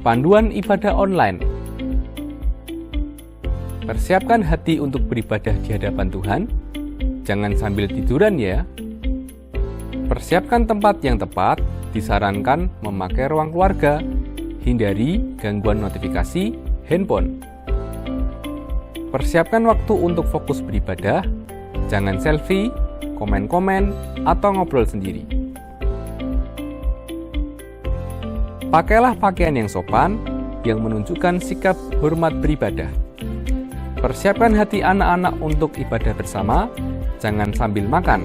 Panduan ibadah online. Persiapkan hati untuk beribadah di hadapan Tuhan. Jangan sambil tiduran ya. Persiapkan tempat yang tepat. Disarankan memakai ruang keluarga. Hindari gangguan notifikasi handphone. Persiapkan waktu untuk fokus beribadah. Jangan selfie, komen-komen, atau ngobrol sendiri. Pakailah pakaian yang sopan, yang menunjukkan sikap hormat beribadah. Persiapkan hati anak-anak untuk ibadah bersama, jangan sambil makan.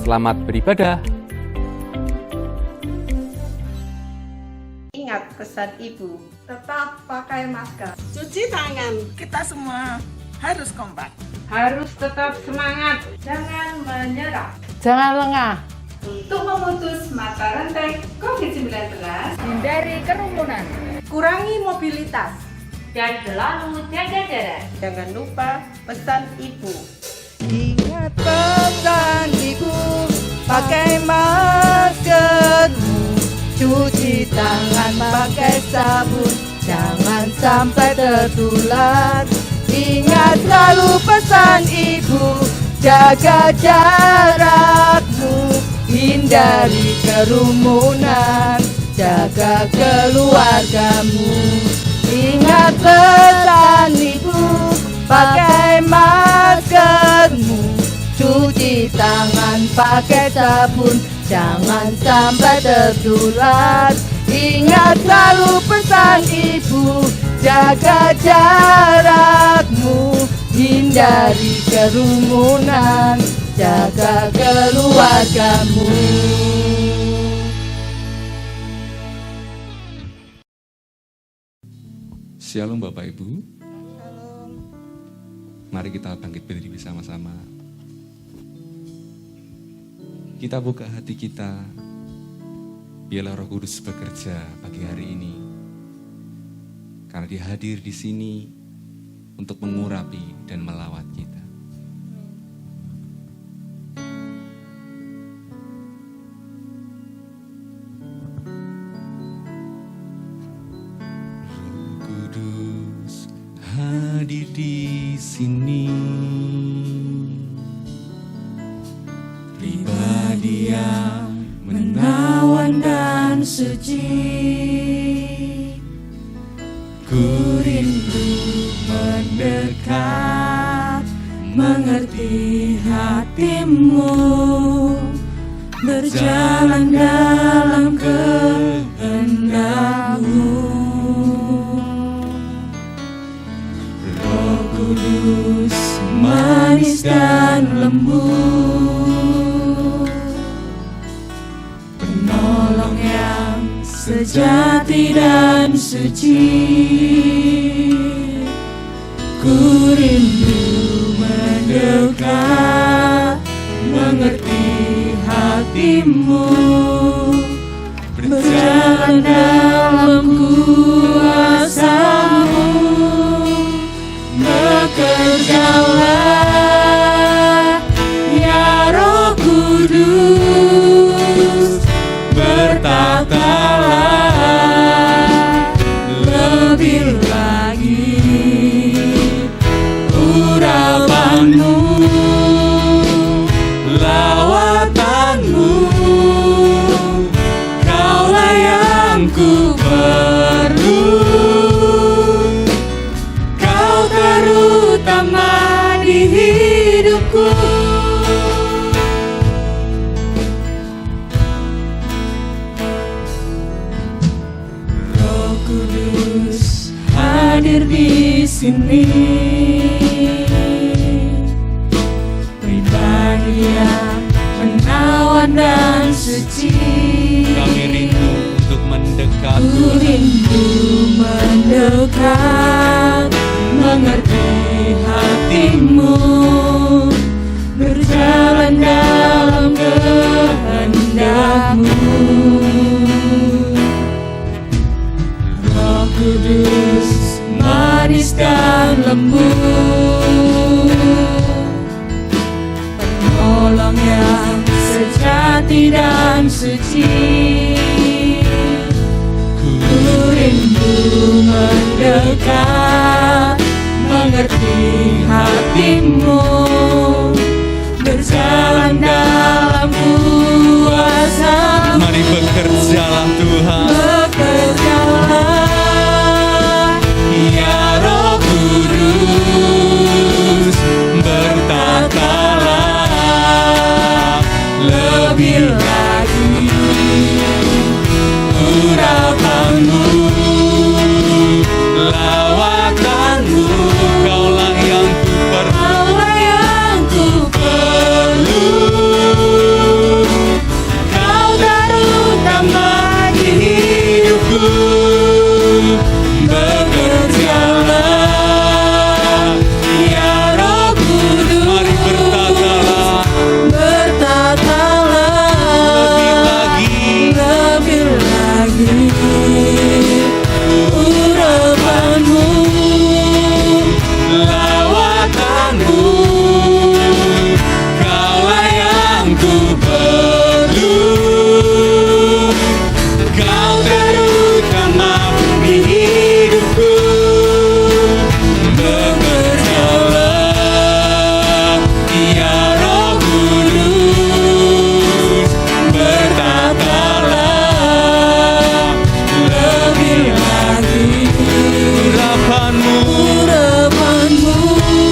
Selamat beribadah. Ingat pesan ibu, tetap pakai masker. Cuci tangan, kita semua harus kompak. Harus tetap semangat, jangan menyerah. Jangan lengah. Untuk memutus mata rantai COVID-19, Hindari kerumunan. kurangi mobilitas. Dan selalu jaga jarak. Jangan lupa pesan ibu. Ingat pesan ibu, pakai maskermu, cuci tangan pakai sabun, jangan sampai tertular. Ingat selalu pesan ibu, jaga jarakmu, hindari kerumunan, jaga keluargamu. Ingat pesan ibu, pakai maskermu, cuci tangan pakai sabun, jangan sampai tertular. Ingat selalu pesan ibu, jaga jarakmu, hindari kerumunan, jaga keluargamu. Shalom Bapak Ibu. Mari kita bangkit berdiri bersama-sama. Kita buka hati kita. Biarlah Roh Kudus bekerja pagi hari ini. Karena Dia hadir di sini untuk mengurapi dan melawat kita. Roh Kudus hadir di sini. Pribadi yang menawan dan suci. Ku rindu mendekat, mengerti hatimu, berjalan dalam kehendak-Mu. Roh Kudus manis dan lembut, penolong yang sejati dan suci. Ku rindu mendekat, mengerti hatimu, berjalan dalam kuasa-Mu. Bekerjalah ya Roh Kudus, bertatalah lebih lagi, urapan-Mu, lawatanmu, Kaulah yang ku perlu, Kau terutama di hidupku. Roh Kudus hadir di sini, pribadi yang menawan dan suci. Kami rindu untuk mendekat. Ku rindu mendekat, mengerti hatimu, berjalan dalam kehendak-Mu. Roh Kudus manis dan lembut, penolong yang sejati hati dan suci. Ku rindu mendekat, mengerti hatimu, berjalan dalam kuasa. Mari bekerjalah Tuhan. Bekerjalah ya Roh Kudus, bertatalah lebih lagi urapanmu, lawatanmu. Kaulah yang ku perlu, Kau terutama di hidupku. Bekerjalah ya Roh Kudus, mari bertatalah lebih lagi urapanmu, lawatanmu. Kaulah yang ku perlu, Kau terutama di hidupku. Bekerjalah ya Roh Kudus, bertatalah lebih lagi urapanmu.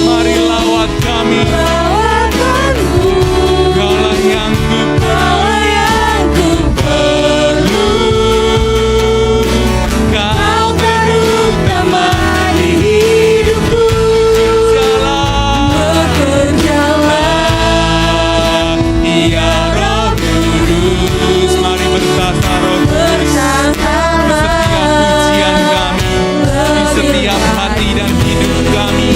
Mari lawat kami, Kaulah yang ku perlu, Kau terutama di hidupku. Bekerjalah ya Roh Kudus, mari bertata Roh Kudus di setiap pujian kami, di setiap hati dan hidup kami.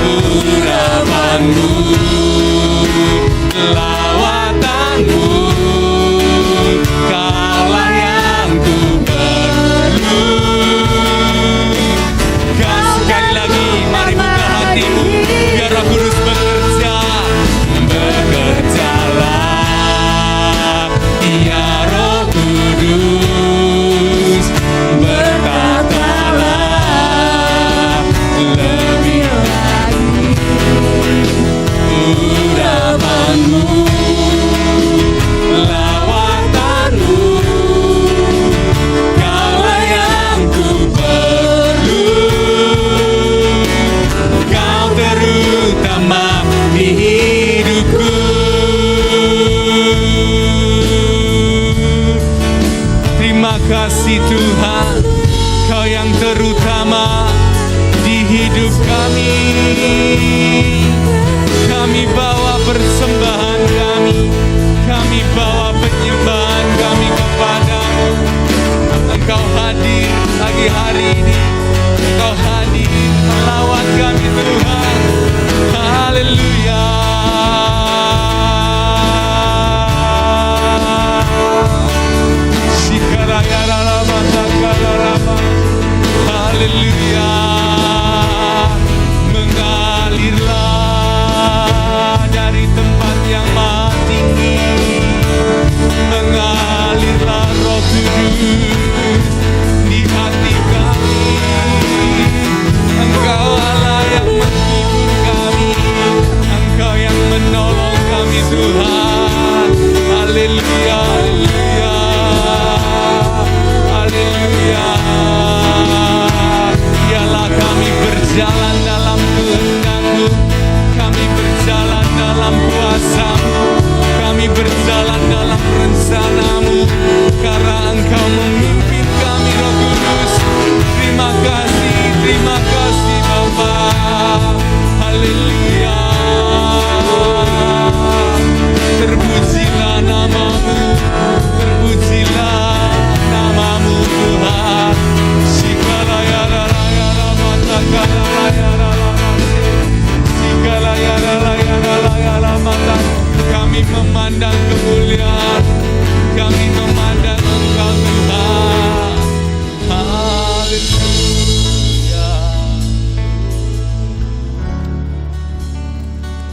Urapanmu, lawatanmu, Kaulah yang ku perlu. Sekali lagi, mari buka hatimu, biar Roh Kudus bekerja. Bekerjalah ya Roh Kudus, bertatalah lebih lagi urapanmu, lawatanmu. Kaulah yang ku perlu, Kau terutama di hidupku. Terima kasih Tuhan, Kau yang terutama di hidup kami. Kami bawa persembahan kami bawa penyembahan kami kepadamu. Engkau hadir pagi hari ini, Engkau hadir melawat kami Tuhan. Haleluya. Haleluya. Mengalirlah dari tempat yang maha tinggi, mengalirlah Roh Kudus di hati kami. Engkau Allah yang menghibur kami, Engkau yang menolong kami Tuhan. Haleluya, haleluya, haleluya. Biarlah kami berjalan dalam kehendak-Mu, kami berjalan dalam kuasa-Mu, kami berjalan dalam rencana-Mu, karena Engkau memimpin kami Roh Kudus. Terima kasih Bapa. Haleluya. Terpujilah nama-Mu, terpujilah nama-Mu Tuhan. Kami memandang kemuliaan, kami memandang Engkau Tuhan. Haleluya.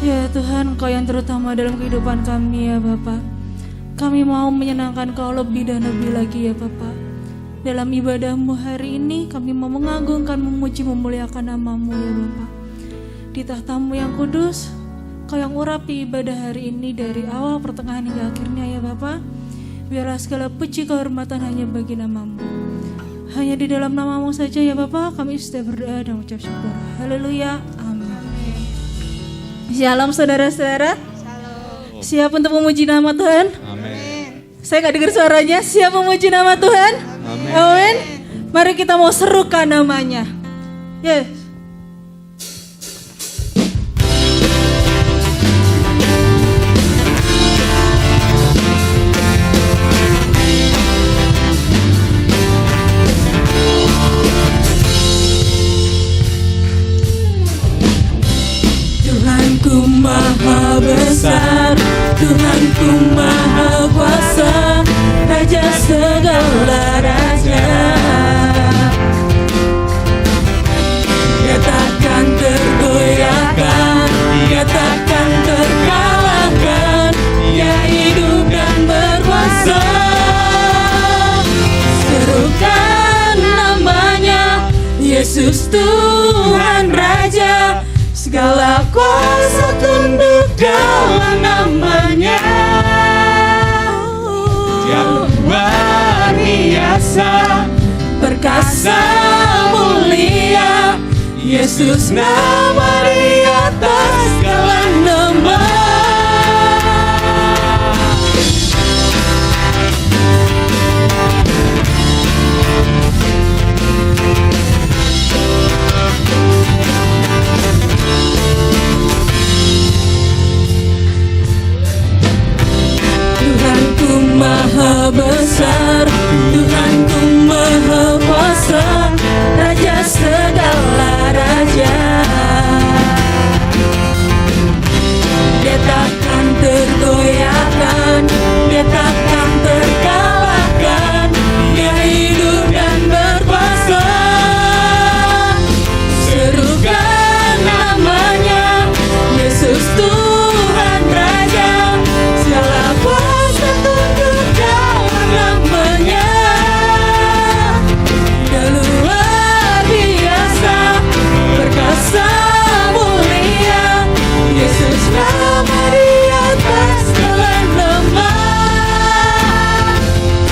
Ya Tuhan, Engkau yang terutama dalam kehidupan kami ya Bapa. Kami mau menyenangkan Kau lebih dan lebih lagi ya Bapa. Dalam ibadahmu hari ini kami mau mengagungkan, memuji, memuliakan nama-Mu ya Bapa. Di tahta-Mu yang kudus, Kau yang urapi ibadah hari ini dari awal, pertengahan hingga akhirnya ya Bapa. Biarlah segala puji kehormatan hanya bagi nama-Mu. Hanya di dalam nama-Mu saja ya Bapa kami sudah berdoa dan ucap syukur. Haleluya. Amin. Shalom saudara-saudara. Siap untuk memuji nama Tuhan? Amin. Saya gak dengar suaranya. Siap memuji nama Tuhan? Amin. Amin. Mari kita mau serukan namanya. Yes. Tuhanku maha besar, Tuhanku maha kuasa, Raja segala raja. Dia takkan tergoyahkan, Dia takkan terkalahkan, Dia hidup dan berkuasa. Serukan namanya, Yesus Tuhan Raja. Segala kuasa tunduk dalam namanya. Dia luar biasa, Perkasa mulia, Yesus nama di atas segala nama. Tuhanku maha besar, Tuhanku maha kuasa, Raja segala raja. Dia takkan tergoyahkan, Dia takkan terkalahkan, Dia hidup dan berkuasa. Serukan namanya, Yesus Tuhan Raja. Segala kuasa tunduk dalam namanya. Dia luar biasa, perkasa mulia, Yesus nama di atas segala nama.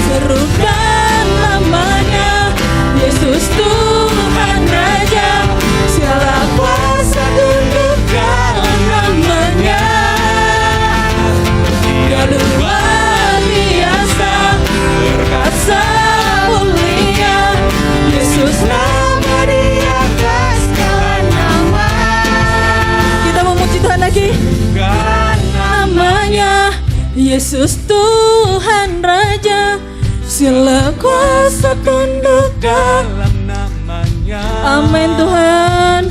Serukan namanya, Yesus Tuhan Raja. Segala kuasa tunduk dalam namanya. Dia luar biasa, perkasa mulia, Yesus nama di atas segala nama. Kita memuji Tuhan lagi. Namanya Yesus Tuhan Raja. Segala kuasa tunduk dalam namanya. Amin Tuhan.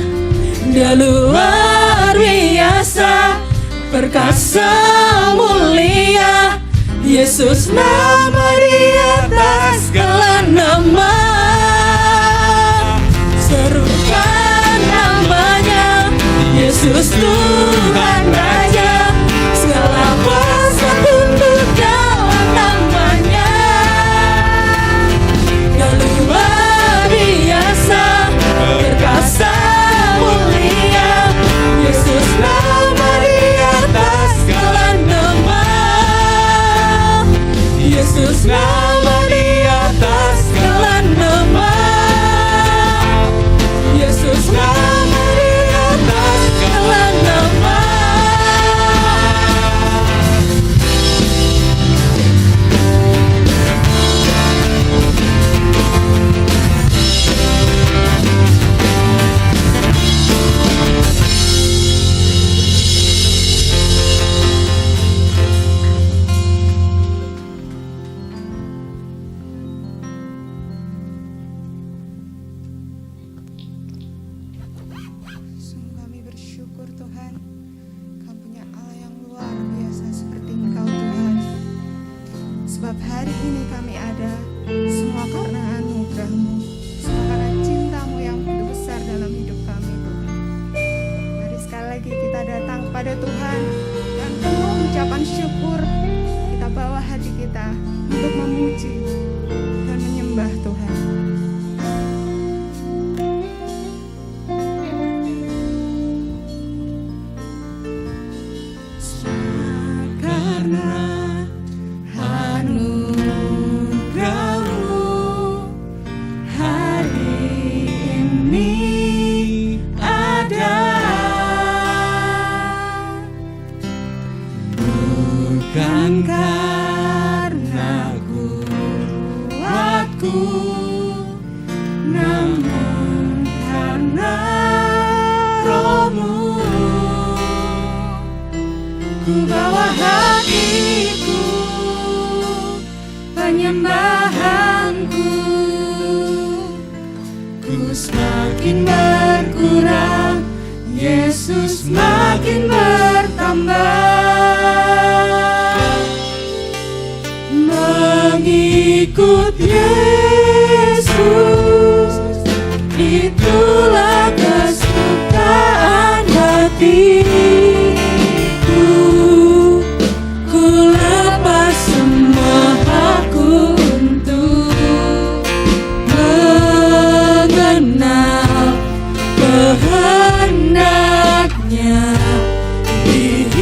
Dia luar biasa, perkasa mulia, Yesus nama di atas segala nama. Serukan namanya, Yesus Tuhan Raja. Segala kuasa tunduk dalam namanya. Dia luar biasa, perkasa mulia, Yesus nama di atas segala nama. Yesus nama di atas segala nama. Yesus nama di atas segala nama. Sungguh kami bersyukur Tuhan, Kau punya Allah yang luar biasa seperti Engkau Tuhan. Sebab hari ini kami ada semua karena anugerah-Mu, semua karena cinta-Mu yang begitu besar dalam hidup kami Tuhan. Mari sekali lagi kita datang kepada Tuhan dan penuh ucapan syukur. Kita bawa hati kita untuk memuji dan menyembah Tuhan. Karena anugerah-Mu hari ini ada, bukan karena kuatku, namun karena Roh-Mu. Ku bawa hatiku, penyembahanku, ku semakin berkurang, Yesus makin bertambah. Mengikut Yesus, itulah kesukaan hati. Kehendaknya di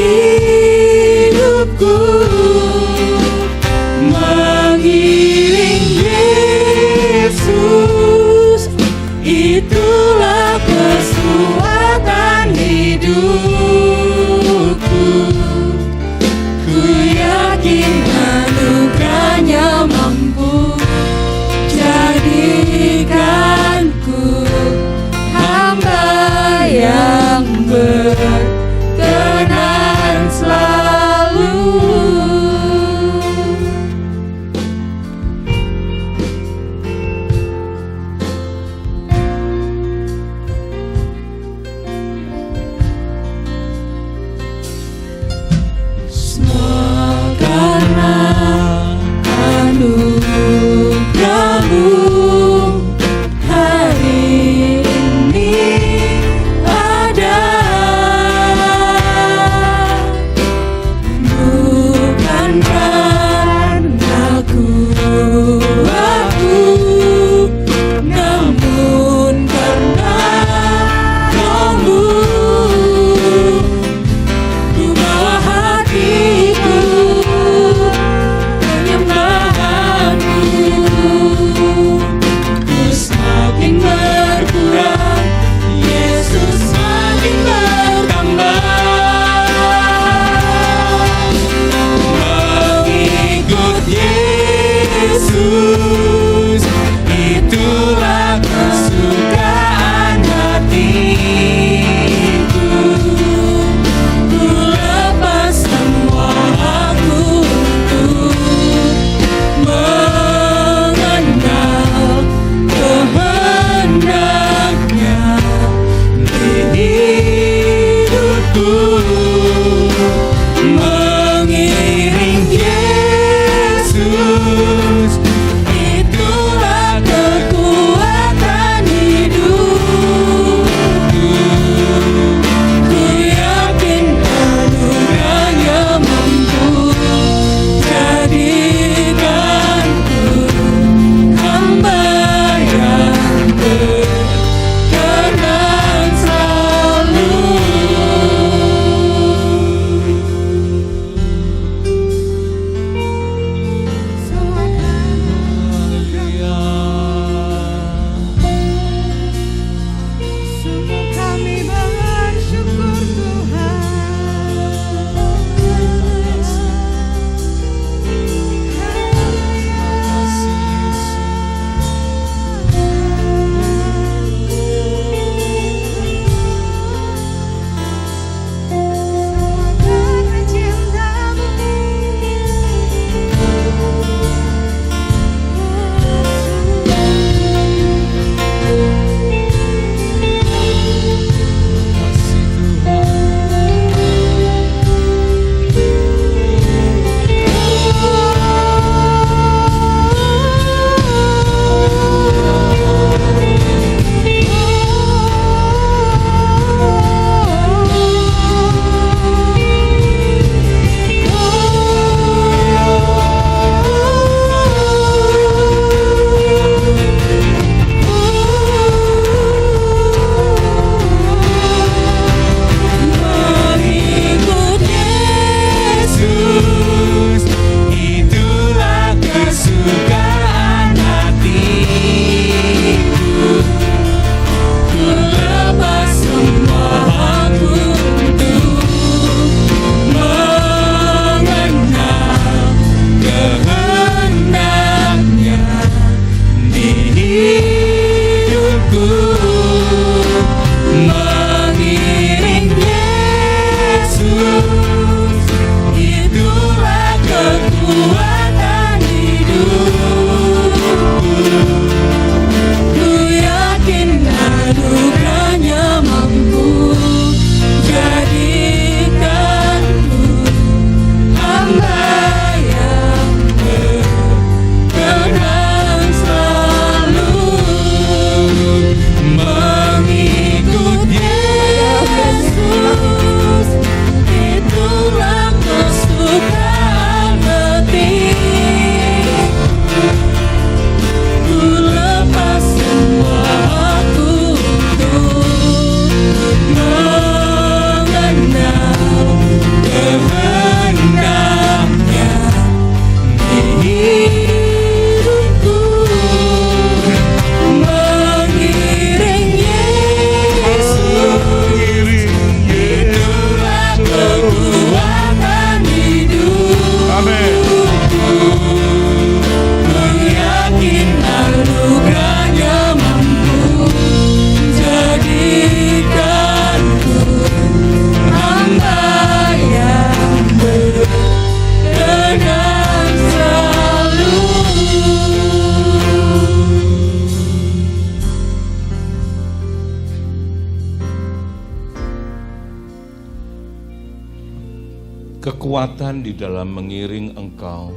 kekuatan di dalam mengiring Engkau,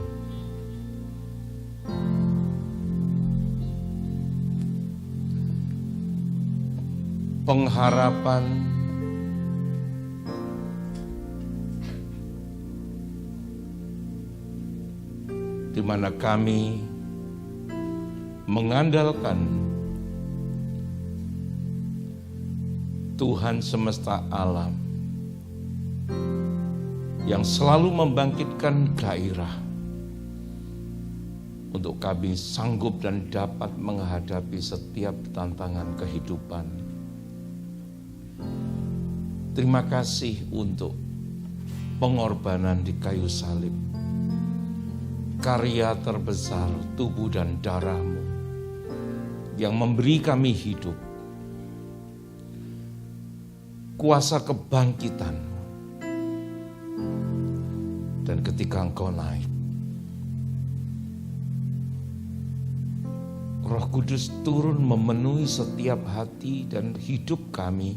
pengharapan di mana kami mengandalkan Tuhan semesta alam yang selalu membangkitkan gairah untuk kami sanggup dan dapat menghadapi setiap tantangan kehidupan. Terima kasih untuk pengorbanan di kayu salib, karya terbesar tubuh dan darah-Mu yang memberi kami hidup, kuasa kebangkitan. Dan ketika Engkau naik, Roh Kudus turun memenuhi setiap hati dan hidup kami,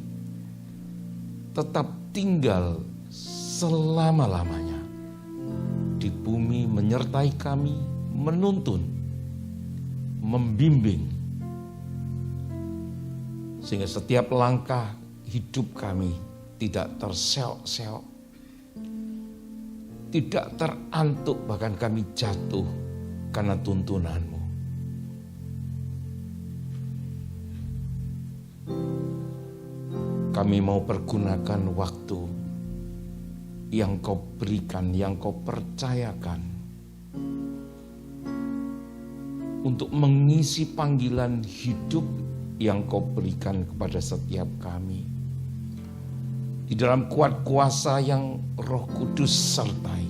tetap tinggal selama-lamanya di bumi, menyertai kami, menuntun, membimbing, sehingga setiap langkah hidup kami tidak terseok-seok, tidak terantuk, bahkan kami jatuh karena tuntunan-Mu. Kami mau pergunakan waktu yang Kau berikan, yang Kau percayakan untuk mengisi panggilan hidup yang Kau berikan kepada setiap kami. Di dalam kuat kuasa yang Roh Kudus sertai,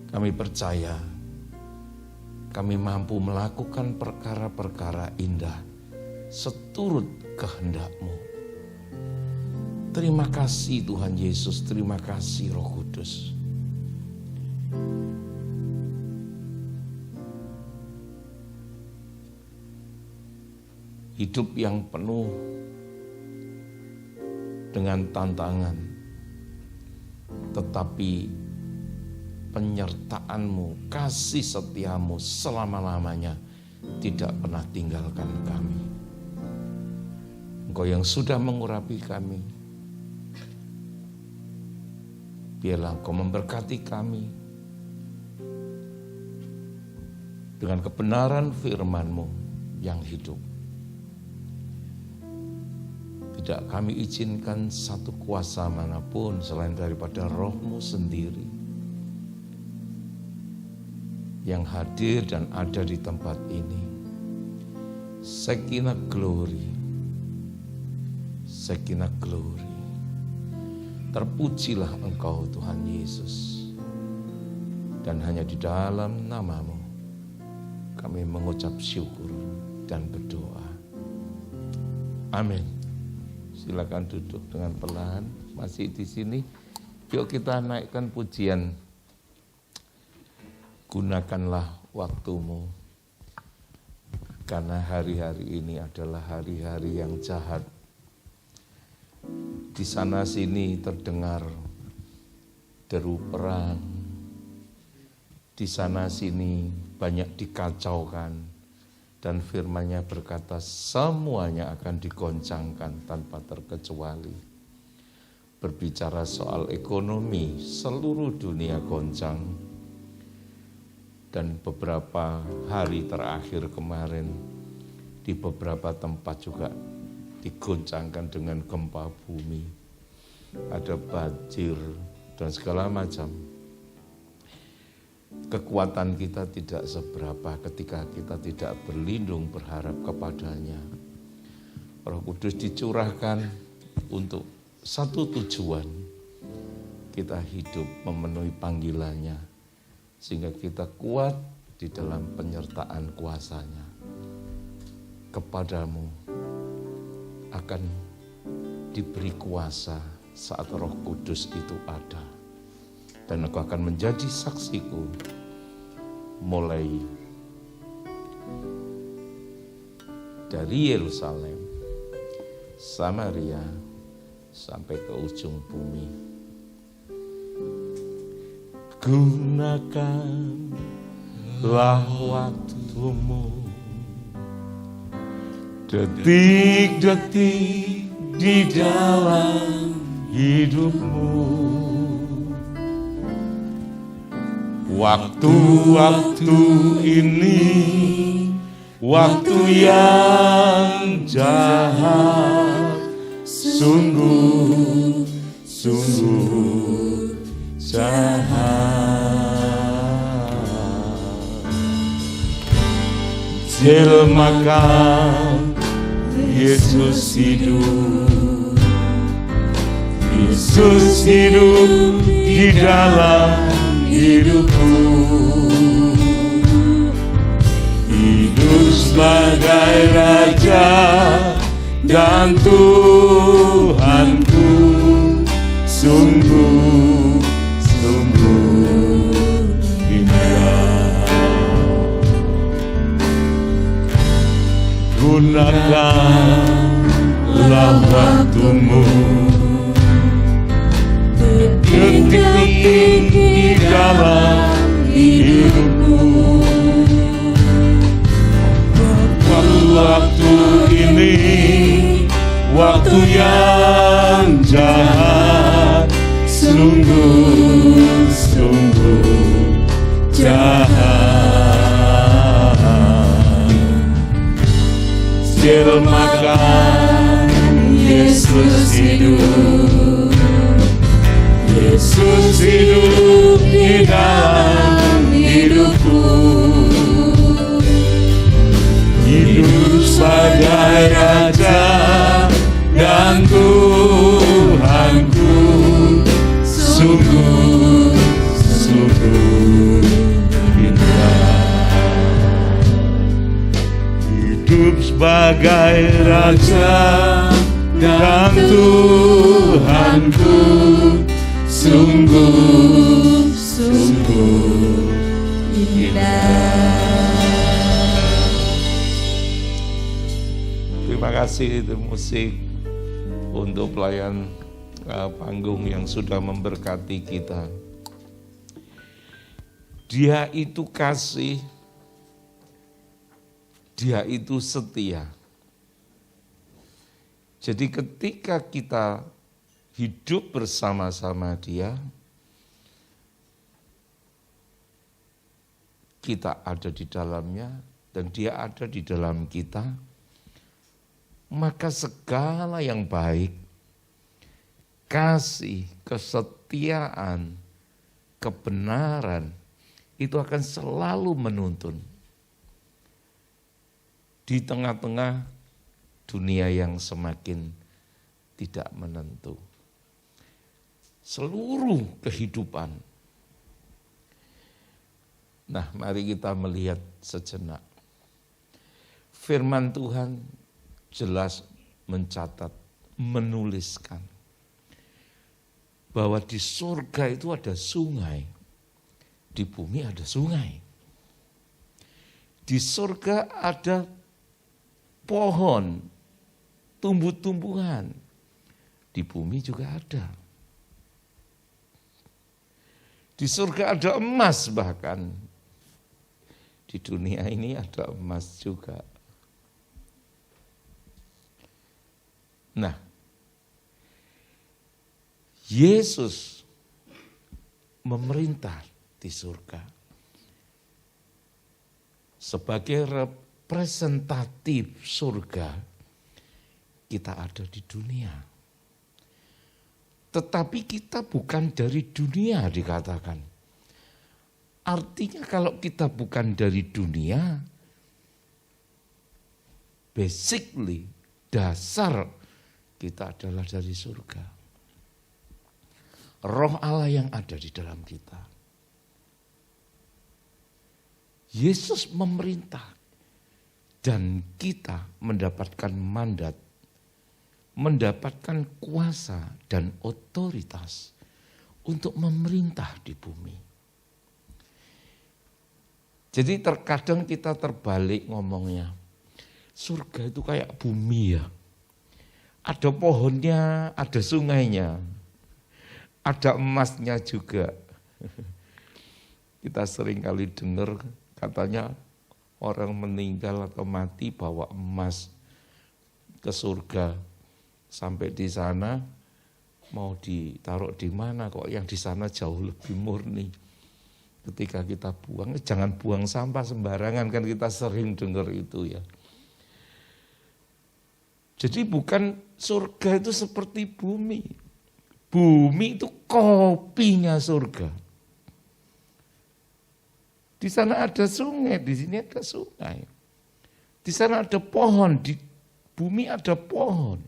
kami percaya kami mampu melakukan perkara-perkara indah seturut kehendak-Mu. Terima kasih Tuhan Yesus, terima kasih Roh Kudus. Hidup yang penuh dengan tantangan, tetapi penyertaan-Mu, kasih setia-Mu selama-lamanya tidak pernah tinggalkan kami. Engkau yang sudah mengurapi kami, biarlah Engkau memberkati kami dengan kebenaran firman-Mu yang hidup. Tidak kami izinkan satu kuasa manapun selain daripada Roh-Mu sendiri yang hadir dan ada di tempat ini. Shekinah glory, Shekinah glory. Terpujilah Engkau Tuhan Yesus. Dan hanya di dalam nama-Mu kami mengucap syukur dan berdoa. Amin. Silakan duduk dengan pelan. Masih di sini. Yuk kita naikkan pujian. Gunakanlah waktumu. Karena hari-hari ini adalah hari-hari yang jahat. Di sana sini terdengar deru perang. Di sana sini banyak dikacaukan. Dan firman-Nya berkata semuanya akan digoncangkan tanpa terkecuali. Berbicara soal ekonomi, seluruh dunia goncang. Dan beberapa hari terakhir kemarin di beberapa tempat juga digoncangkan dengan gempa bumi. Ada banjir dan segala macam. Kekuatan kita tidak seberapa ketika kita tidak berlindung berharap kepadanya. Roh Kudus dicurahkan untuk satu tujuan. Kita hidup memenuhi panggilannya. Sehingga kita kuat di dalam penyertaan kuasa-Nya. Kepadamu akan diberi kuasa saat Roh Kudus itu ada. Dan Engkau akan menjadi saksiku mulai dari Yerusalem, Samaria, sampai ke ujung bumi. Gunakanlah waktumu, detik-detik di dalam hidupmu. Waktu-waktu ini waktu yang jahat, sungguh jahat. Jelmakan Yesus hidup, Yesus hidup di dalam hidupku, hidup sebagai Raja dan Tuhanku, sungguh indah. Gunakanlah waktumu, detik-detik di dalam hidupku. Waktu ini waktu yang jahat, sungguh jahat. Jelmakan Yesus hidup, Yesus hidup di dalam hidupku, hidup sebagai Raja dan Tuhanku, sungguh indah. Hidup sebagai Raja dan Tuhanku, sungguh indah. Terima kasih itu musik untuk pelayan panggung yang sudah memberkati kita. Dia itu kasih, Dia itu setia. Jadi ketika kita hidup bersama-sama Dia, kita ada di dalamnya dan Dia ada di dalam kita, maka segala yang baik, kasih, kesetiaan, kebenaran, itu akan selalu menuntun. Di tengah-tengah dunia yang semakin tidak menentu. Seluruh kehidupan. Nah, mari kita melihat sejenak. Firman Tuhan jelas mencatat, menuliskan bahwa di surga itu ada sungai, di bumi ada sungai. Di surga ada pohon, tumbuh-tumbuhan, di bumi juga ada. Di surga ada emas bahkan, di dunia ini ada emas juga. Nah, Yesus memerintah di surga sebagai representatif surga. Kita ada di dunia, tetapi kita bukan dari dunia dikatakan. Artinya kalau kita bukan dari dunia, basically dasar kita adalah dari surga. Roh Allah yang ada di dalam kita. Yesus memerintah dan kita mendapatkan mandat, mendapatkan kuasa dan otoritas untuk memerintah di bumi. Jadi terkadang kita terbalik ngomongnya. Surga itu kayak bumi ya. Ada pohonnya, ada sungainya. Ada emasnya juga. Kita sering kali dengar katanya orang meninggal atau mati bawa emas ke surga. Sampai di sana mau ditaruh di mana, kok yang di sana jauh lebih murni. Ketika kita buang, jangan buang sampah sembarangan, kan kita sering dengar itu ya. Jadi bukan surga itu seperti bumi. Bumi itu kopinya surga. Di sana ada sungai, di sini ada sungai. Di sana ada pohon, di bumi ada pohon.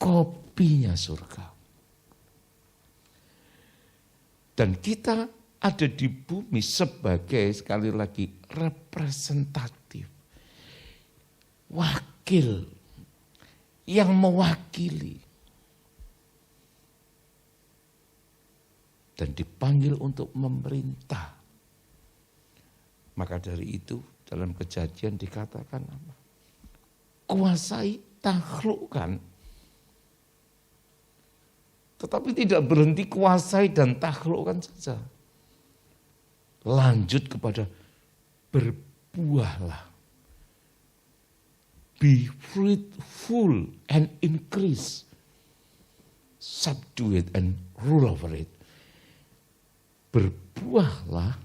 Kopinya surga. Dan kita ada di bumi sebagai, sekali lagi, representatif. Wakil yang mewakili. Dan dipanggil untuk memerintah. Maka dari itu dalam Kejadian dikatakan apa? Kuasai, taklukkan. Tetapi tidak berhenti kuasai dan taklukkan saja. Lanjut kepada berbuahlah. Be fruitful and increase. Subdue it and rule over it. Berbuahlah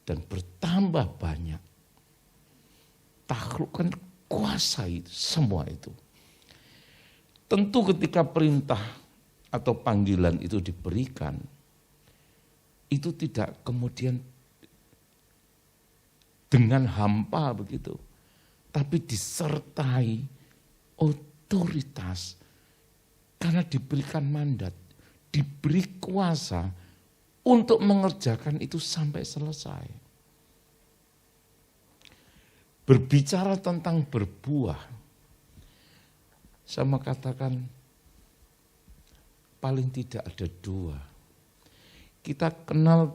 dan bertambah banyak. Taklukkan, kuasai semua itu. Tentu ketika perintah atau panggilan itu diberikan, itu tidak kemudian dengan hampa begitu, tapi disertai otoritas karena diberikan mandat, diberi kuasa untuk mengerjakan itu sampai selesai. Berbicara tentang berbuah, saya mau katakan paling tidak ada dua. Kita kenal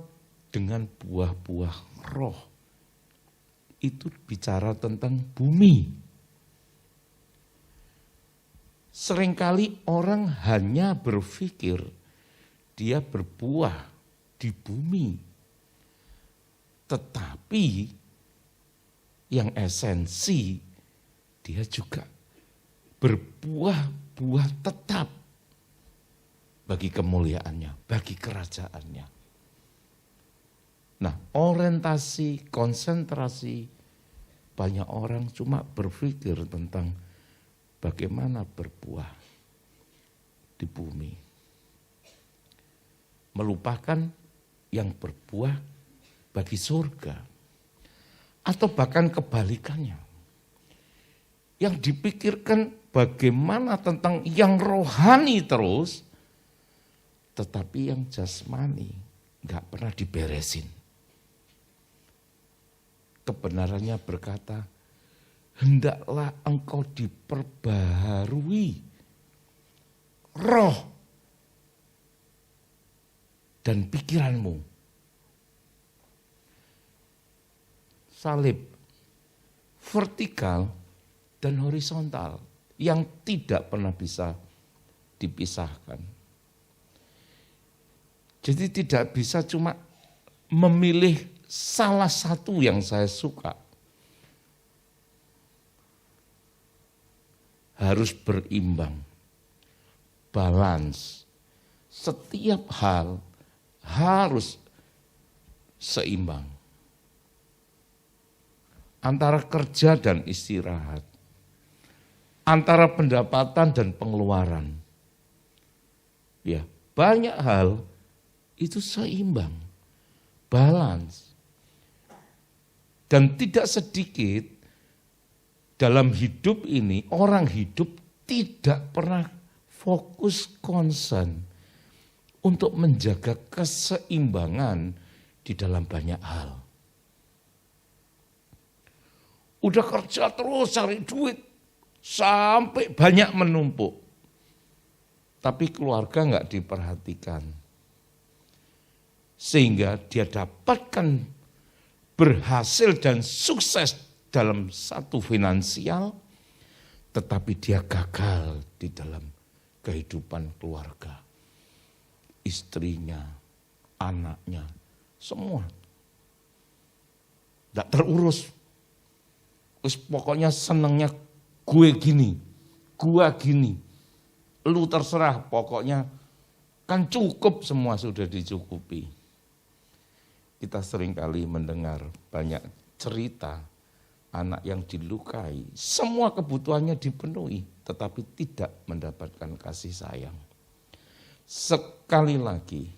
dengan buah-buah roh. Itu bicara tentang bumi. Seringkali orang hanya berpikir dia berbuah di bumi. Tetapi yang esensi dia juga berbuah-buah tetap bagi kemuliaannya, bagi kerajaannya. Nah, orientasi, konsentrasi banyak orang cuma berpikir tentang bagaimana berbuah di bumi. Melupakan yang berbuah bagi surga. Atau bahkan kebalikannya. Yang dipikirkan bagaimana tentang yang rohani terus, tetapi yang jasmani gak pernah diberesin. Kebenarannya berkata, hendaklah engkau diperbaharui roh dan pikiranmu. Salib vertikal dan horizontal yang tidak pernah bisa dipisahkan. Jadi tidak bisa cuma memilih salah satu yang saya suka. Harus berimbang, balance. Setiap hal harus seimbang. Antara kerja dan istirahat. Antara pendapatan dan pengeluaran. Ya, banyak hal itu seimbang, balance. Dan tidak sedikit dalam hidup ini, orang hidup tidak pernah fokus konsen untuk menjaga keseimbangan di dalam banyak hal. Udah kerja terus cari duit sampai banyak menumpuk. Tapi keluarga enggak diperhatikan. Sehingga dia dapatkan berhasil dan sukses dalam satu finansial, tetapi dia gagal di dalam kehidupan keluarga. Istrinya, anaknya, semua. Tidak terurus. Terus pokoknya senangnya gue gini, gua gini. Lu terserah, pokoknya kan cukup, semua sudah dicukupi. Kita seringkali mendengar banyak cerita anak yang dilukai, semua kebutuhannya dipenuhi, tetapi tidak mendapatkan kasih sayang. Sekali lagi,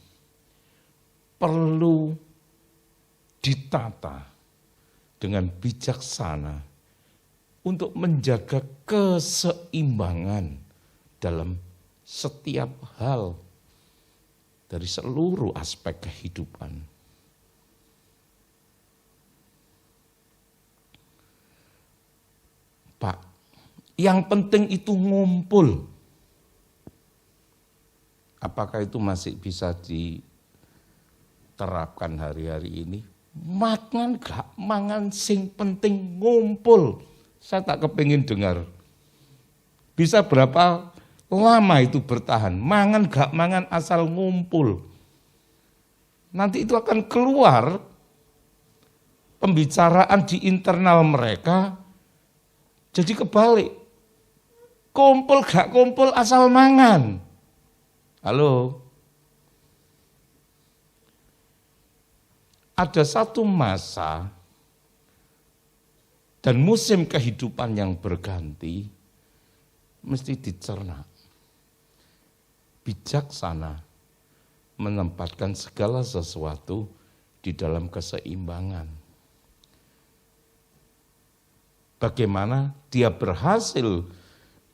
perlu ditata dengan bijaksana untuk menjaga keseimbangan dalam setiap hal dari seluruh aspek kehidupan. Pak, yang penting itu ngumpul. Apakah itu masih bisa diterapkan hari-hari ini? Mangan gak mangan, sing penting ngumpul. Saya tak kepingin dengar. Bisa berapa lama itu bertahan? Mangan gak mangan asal ngumpul. Nanti itu akan keluar pembicaraan di internal mereka. Jadi kebalik, kumpul gak kumpul asal mangan. Halo? Ada satu masa dan musim kehidupan yang berganti, mesti dicerna. Bijaksana menempatkan segala sesuatu di dalam keseimbangan. Bagaimana dia berhasil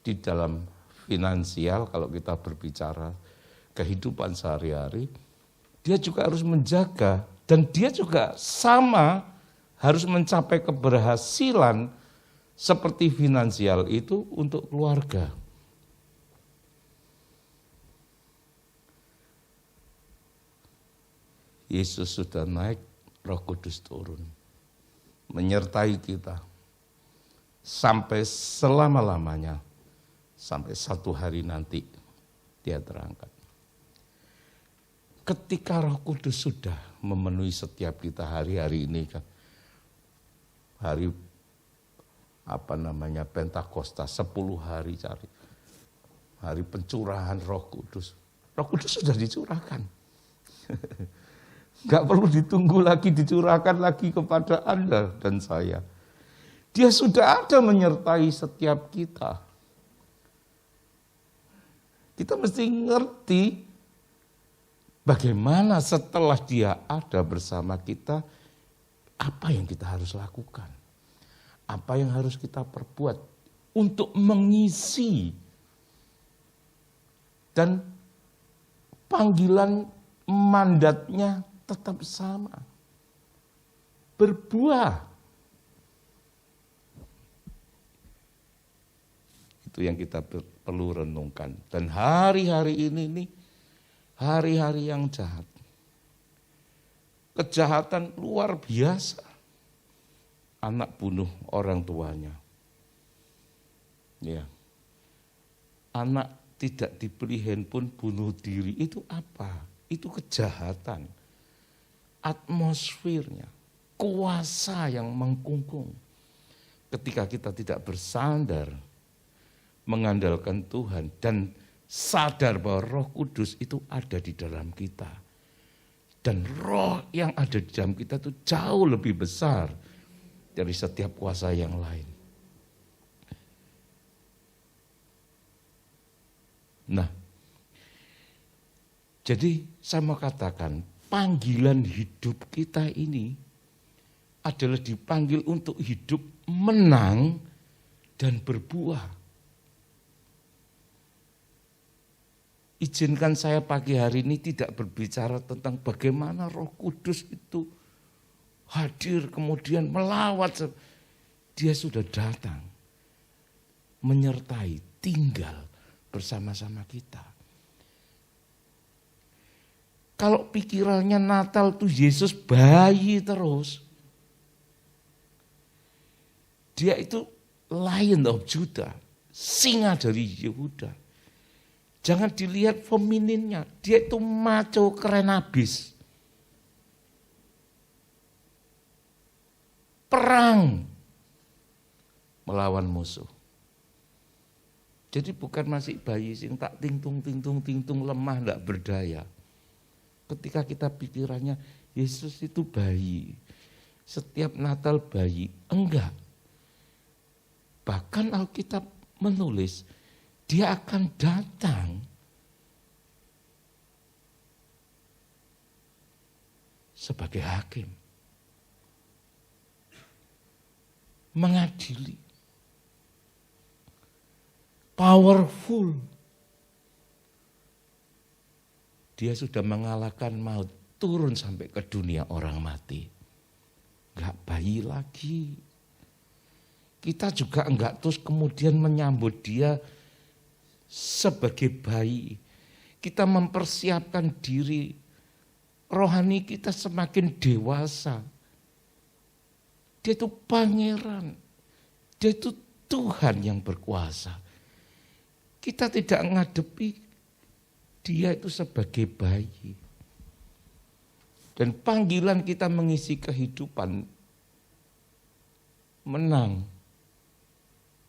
di dalam finansial, kalau kita berbicara kehidupan sehari-hari, dia juga harus menjaga, dan dia juga sama harus mencapai keberhasilan seperti finansial itu untuk keluarga. Yesus sudah naik, Roh Kudus turun, menyertai kita. Sampai selama-lamanya, sampai satu hari nanti dia terangkat. Ketika Roh Kudus sudah memenuhi setiap kita hari-hari ini, kan, hari Pentakosta, 10 hari cari, hari pencurahan Roh Kudus. Roh Kudus sudah dicurahkan. Gak perlu ditunggu lagi, dicurahkan lagi kepada Anda dan saya. Dia sudah ada menyertai setiap kita. Kita mesti ngerti bagaimana setelah dia ada bersama kita, apa yang kita harus lakukan. Apa yang harus kita perbuat untuk mengisi. Dan panggilan mandatnya tetap sama. Berbuah. Itu yang kita perlu renungkan. Dan hari-hari ini nih, hari-hari yang jahat. Kejahatan luar biasa. Anak bunuh orang tuanya. Ya. Anak tidak diberi handphone, bunuh diri. Itu apa? Itu kejahatan. Atmosfernya, kuasa yang mengkungkung. Ketika kita tidak bersandar, mengandalkan Tuhan dan sadar bahwa Roh Kudus itu ada di dalam kita. Dan roh yang ada di dalam kita itu jauh lebih besar dari setiap kuasa yang lain. Nah, jadi saya mau katakan, panggilan hidup kita ini adalah dipanggil untuk hidup menang dan berbuah. Izinkan saya pagi hari ini tidak berbicara tentang bagaimana Roh Kudus itu hadir kemudian melawat. Dia sudah datang, menyertai, tinggal bersama-sama kita. Kalau pikirannya Natal tuh Yesus bayi terus, dia itu Lion of Judah, singa dari Yehuda. Jangan dilihat femininnya, dia itu maco keren abis. perang melawan musuh. Jadi bukan masih bayi sing tak tingtung lemah ndak berdaya. Ketika kita pikirannya Yesus itu bayi, setiap Natal bayi, enggak. Bahkan Alkitab menulis dia akan datang sebagai hakim, mengadili, powerful. Dia sudah mengalahkan maut, turun sampai ke dunia orang mati. Enggak bayi lagi. Kita juga enggak terus kemudian menyambut dia sebagai bayi. Kita mempersiapkan diri, rohani kita semakin dewasa. Dia itu pangeran, dia itu Tuhan yang berkuasa. Kita tidak menghadapi dia itu sebagai bayi. Dan panggilan kita mengisi kehidupan, menang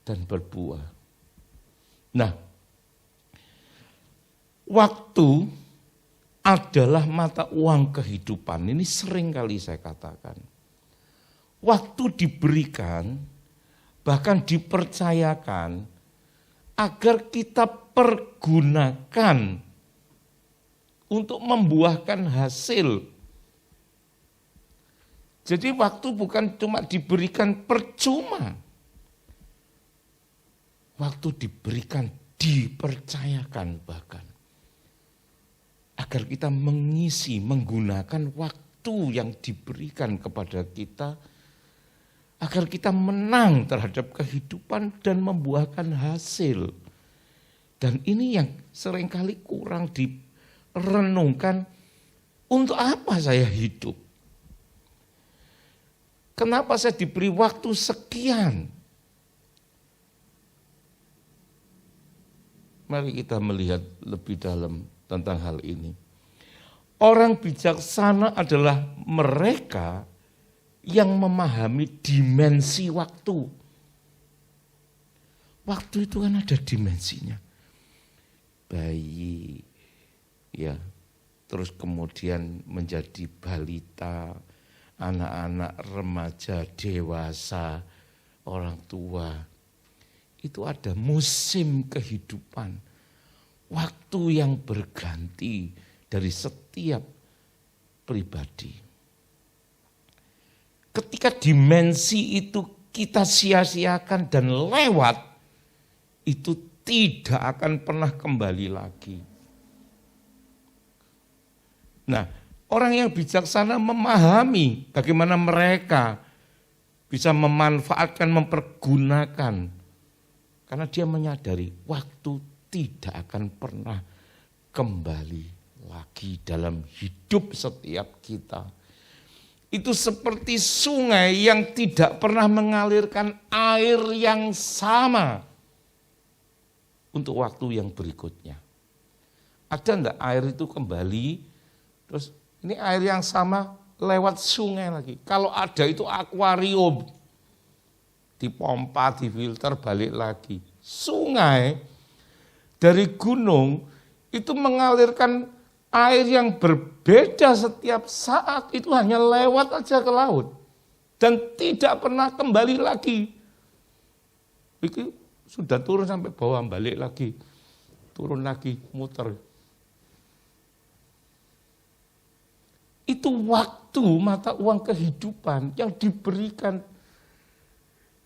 dan berbuah. Nah, waktu adalah mata uang kehidupan. Ini sering kali saya katakan. Waktu diberikan, bahkan dipercayakan, agar kita pergunakan untuk membuahkan hasil. Jadi waktu bukan cuma diberikan percuma. Waktu diberikan, dipercayakan bahkan. Agar kita mengisi, menggunakan waktu yang diberikan kepada kita, agar kita menang terhadap kehidupan dan membuahkan hasil. Dan ini yang seringkali kurang direnungkan, untuk apa saya hidup? Kenapa saya diberi waktu sekian? Mari kita melihat lebih dalam tentang hal ini. Orang bijaksana adalah mereka yang memahami dimensi waktu. Waktu itu kan ada dimensinya. Bayi, ya, terus kemudian menjadi balita, anak-anak, remaja, dewasa, orang tua. Itu ada musim kehidupan. Waktu yang berganti dari setiap pribadi. Ketika dimensi itu kita sia-siakan dan lewat, itu tidak akan pernah kembali lagi. Nah, orang yang bijaksana memahami bagaimana mereka bisa memanfaatkan, mempergunakan. Karena dia menyadari waktu tidak akan pernah kembali lagi dalam hidup setiap kita. Itu seperti sungai yang tidak pernah mengalirkan air yang sama untuk waktu yang berikutnya. Ada enggak air itu kembali, terus ini air yang sama lewat sungai lagi. Kalau ada itu akuarium, dipompa, difilter, balik lagi. Sungai dari gunung itu mengalirkan air yang berbeda setiap saat, itu hanya lewat aja ke laut. Dan tidak pernah kembali lagi. Itu sudah turun sampai bawah, balik lagi. Turun lagi, muter. Itu waktu, mata uang kehidupan yang diberikan,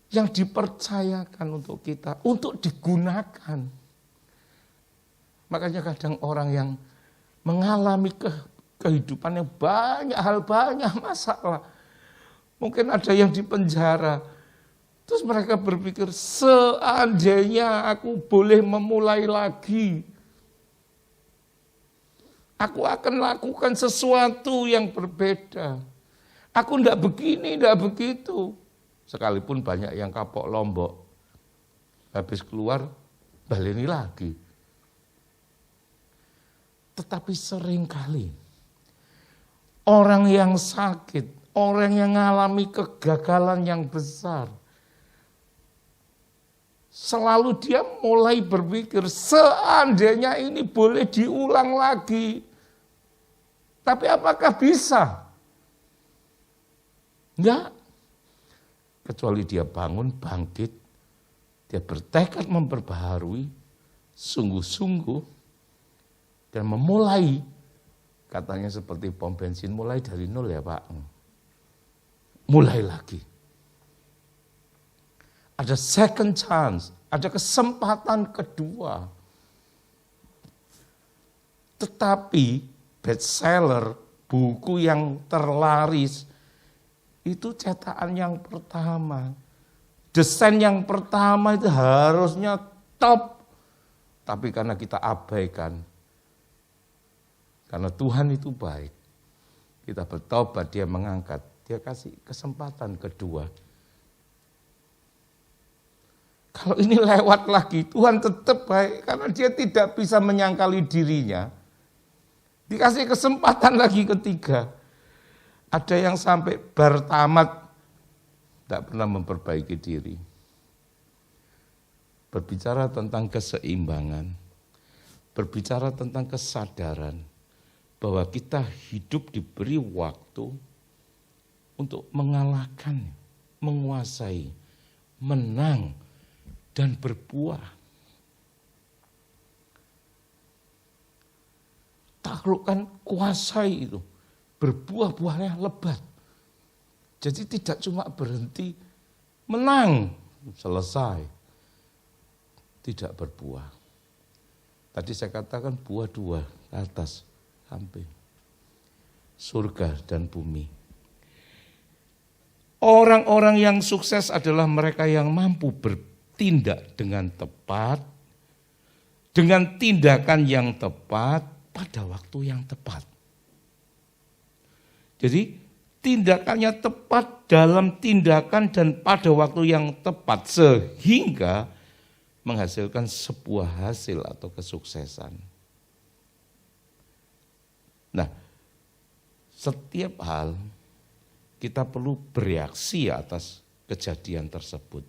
yang dipercayakan untuk kita, untuk digunakan. Makanya kadang orang yang mengalami kehidupan yang banyak hal, banyak masalah. Mungkin ada yang di penjara. Terus mereka berpikir, seandainya aku boleh memulai lagi, aku akan lakukan sesuatu yang berbeda. Aku enggak begini, enggak begitu. Sekalipun banyak yang kapok Lombok, habis keluar, baleni lagi. Tetapi seringkali orang yang sakit, orang yang mengalami kegagalan yang besar. Selalu dia mulai berpikir, seandainya ini boleh diulang lagi. Tapi apakah bisa? Enggak. Kecuali dia bangun, bangkit, dia bertekad memperbaharui, sungguh-sungguh, dan memulai, katanya seperti pom bensin, mulai dari nol ya Pak. Mulai lagi. Ada second chance, ada kesempatan kedua. Tetapi bestseller, buku yang terlaris, itu cetakan yang pertama. Desain yang pertama itu harusnya top. Tapi karena kita abaikan, karena Tuhan itu baik, kita bertobat, dia mengangkat, dia kasih kesempatan kedua. Kalau ini lewat lagi, Tuhan tetap baik, karena dia tidak bisa menyangkali dirinya. Dikasih kesempatan lagi ketiga. Ada yang sampai bertamat, tidak pernah memperbaiki diri. Berbicara tentang keseimbangan, berbicara tentang kesadaran, bahwa kita hidup diberi waktu untuk mengalahkan, menguasai, menang, dan berbuah. Taklukkan, kuasai itu. Berbuah-buahnya lebat. Jadi tidak cuma berhenti menang, selesai. Tidak berbuah. Tadi saya katakan buah dua ke atas, sampai surga dan bumi. Orang-orang yang sukses adalah mereka yang mampu bertindak dengan tepat, dengan tindakan yang tepat, pada waktu yang tepat. Jadi tindakannya tepat dalam tindakan dan pada waktu yang tepat sehingga menghasilkan sebuah hasil atau kesuksesan. Nah, setiap hal kita perlu bereaksi atas kejadian tersebut.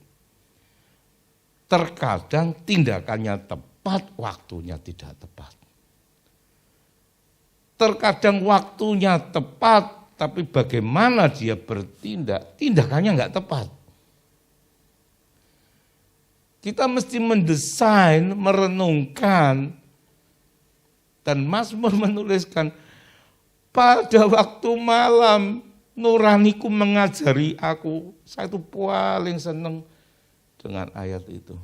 Terkadang tindakannya tepat, waktunya tidak tepat. Terkadang waktunya tepat, tapi bagaimana dia bertindak, tindakannya enggak tepat. Kita mesti mendesain, merenungkan, dan Mazmur menuliskan, pada waktu malam nuraniku mengajari aku. Saya itu paling senang dengan ayat itu.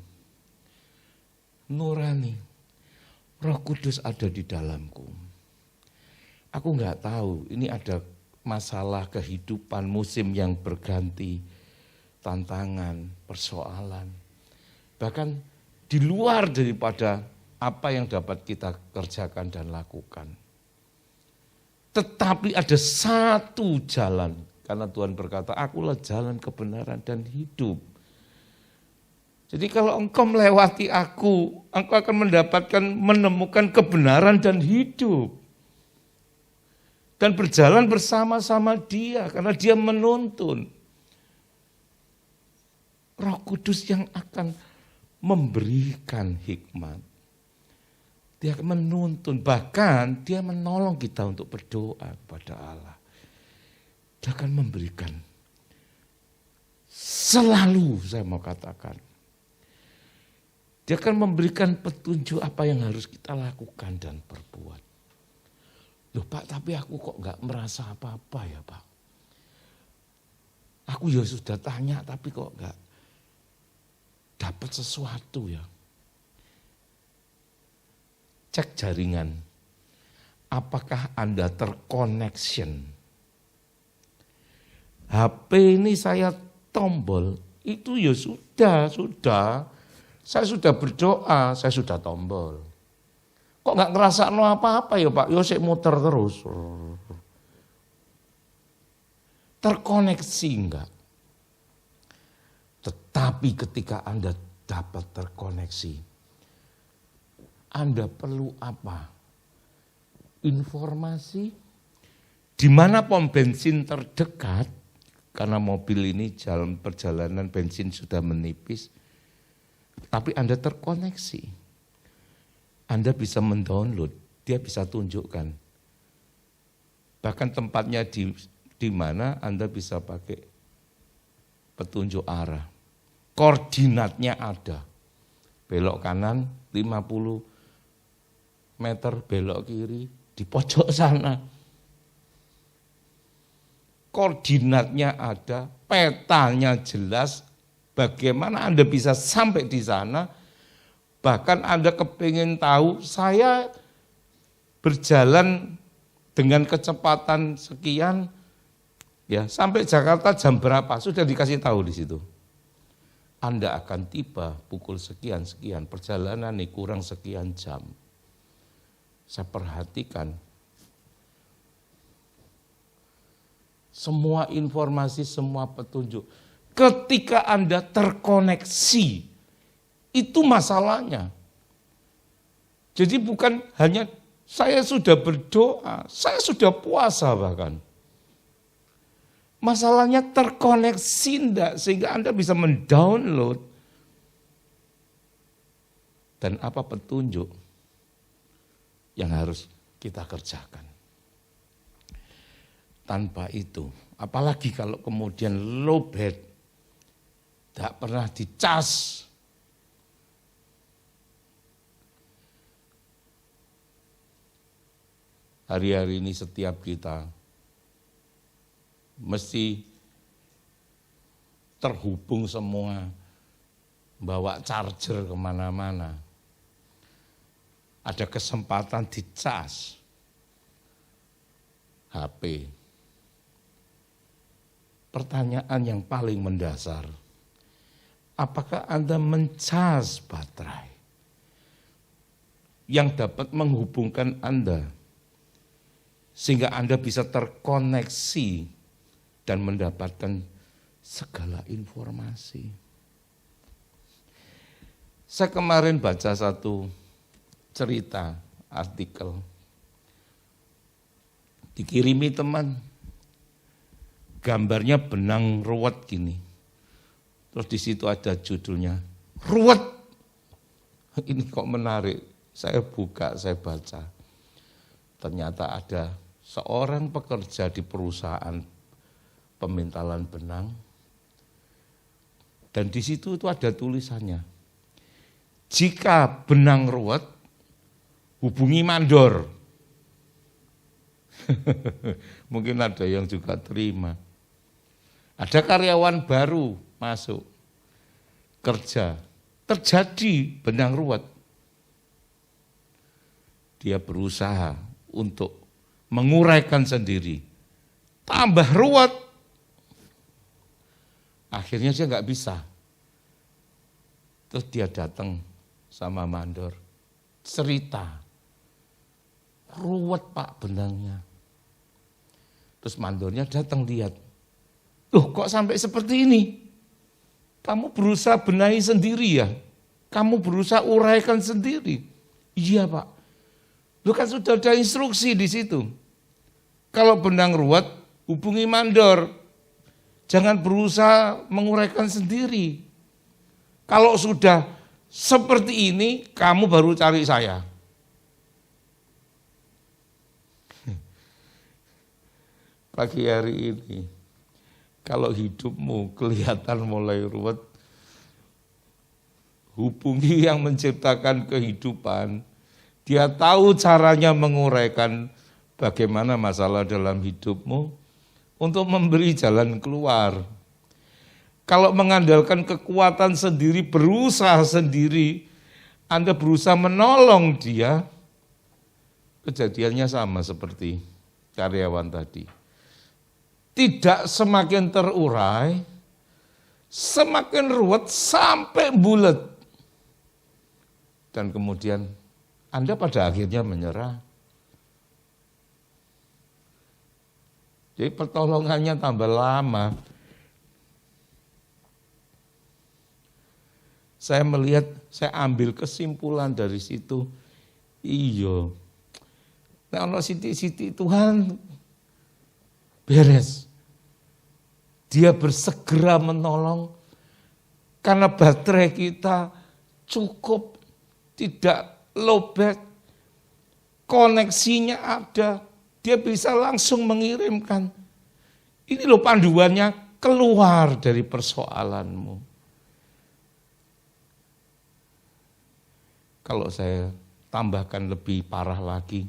Nurani, Roh Kudus ada di dalamku. Aku enggak tahu, ini ada masalah kehidupan, musim yang berganti, tantangan, persoalan. Bahkan di luar daripada apa yang dapat kita kerjakan dan lakukan. Tetapi ada satu jalan, karena Tuhan berkata, akulah jalan kebenaran dan hidup. Jadi kalau engkau melewati aku, engkau akan menemukan kebenaran dan hidup. Dan berjalan bersama-sama dia, karena dia menuntun. Roh Kudus yang akan memberikan hikmat. Dia akan menuntun, bahkan dia menolong kita untuk berdoa kepada Allah. Dia akan memberikan. Selalu saya mau katakan. Dia akan memberikan petunjuk apa yang harus kita lakukan dan perbuat. Loh Pak, tapi aku kok enggak merasa apa-apa ya Pak. Aku ya sudah tanya tapi kok enggak dapat sesuatu ya. Cek jaringan. Apakah Anda terkoneksi? HP ini saya tombol, itu ya sudah. Saya sudah berdoa, saya sudah tombol. Kok nggak ngerasa apa-apa ya Pak? Yosek muter terus. Terkoneksi enggak? Tetapi ketika Anda dapat terkoneksi, Anda perlu apa? Informasi Di mana pom bensin terdekat, karena mobil ini jalan perjalanan bensin sudah menipis, tapi Anda terkoneksi. Anda bisa mendownload, dia bisa tunjukkan. Bahkan tempatnya di mana Anda bisa pakai petunjuk arah. Koordinatnya ada. Belok kanan 50 meter, belok kiri di pojok sana. Koordinatnya ada, petanya jelas, bagaimana Anda bisa sampai di sana. Bahkan Anda kepingin tahu, saya berjalan dengan kecepatan sekian, ya sampai Jakarta jam berapa, sudah dikasih tahu di situ. Anda akan tiba pukul sekian-sekian, perjalanan ini kurang sekian jam. Saya perhatikan, semua informasi, semua petunjuk. Ketika Anda terkoneksi, itu masalahnya. Jadi bukan hanya saya sudah berdoa, saya sudah puasa bahkan. Masalahnya terkoneksi enggak, sehingga Anda bisa mendownload. Dan apa petunjuk yang harus kita kerjakan. Tanpa itu, apalagi kalau kemudian lowbat, tidak pernah dicas. Hari-hari ini setiap kita mesti terhubung semua, bawa charger kemana-mana. Ada kesempatan dicas HP. Pertanyaan yang paling mendasar, apakah Anda mencas baterai yang dapat menghubungkan Anda sehingga Anda bisa terkoneksi dan mendapatkan segala informasi. Saya kemarin baca satu cerita, artikel, dikirimi teman, gambarnya benang ruwet gini. Terus di situ ada judulnya, ruwet. Ini kok menarik, saya buka, saya baca. Ternyata ada seorang pekerja di perusahaan pemintalan benang, dan di situ itu ada tulisannya, jika benang ruwet, hubungi mandor. Mungkin ada yang juga terima. Ada karyawan baru masuk kerja, terjadi benang ruwet. Dia berusaha untuk menguraikan sendiri, tambah ruwet. Akhirnya dia nggak bisa. Terus dia datang sama mandor, cerita, ruwet Pak benangnya. Terus mandornya datang lihat, loh kok sampai seperti ini? Kamu berusaha benahi sendiri ya? Kamu berusaha uraikan sendiri? Iya Pak. Loh kan sudah ada instruksi di situ. Kalau benang ruwet, hubungi mandor. Jangan berusaha menguraikan sendiri. Kalau sudah seperti ini, kamu baru cari saya. Pagi hari ini, kalau hidupmu kelihatan mulai ruwet, hubungi yang menciptakan kehidupan. Dia tahu caranya menguraikan bagaimana masalah dalam hidupmu untuk memberi jalan keluar. Kalau mengandalkan kekuatan sendiri, berusaha sendiri, Anda berusaha menolong dia, kejadiannya sama seperti karyawan tadi. Tidak semakin terurai, semakin ruwet sampai bulat. Dan kemudian Anda pada akhirnya menyerah. Jadi pertolongannya tambah lama. Saya melihat, saya ambil kesimpulan dari situ. Iya. Nah, ono siti-siti Tuhan beres. Dia bersegera menolong karena baterai kita cukup, tidak lowbat, koneksinya ada, dia bisa langsung mengirimkan. Ini loh panduannya, keluar dari persoalanmu. Kalau saya tambahkan lebih parah lagi,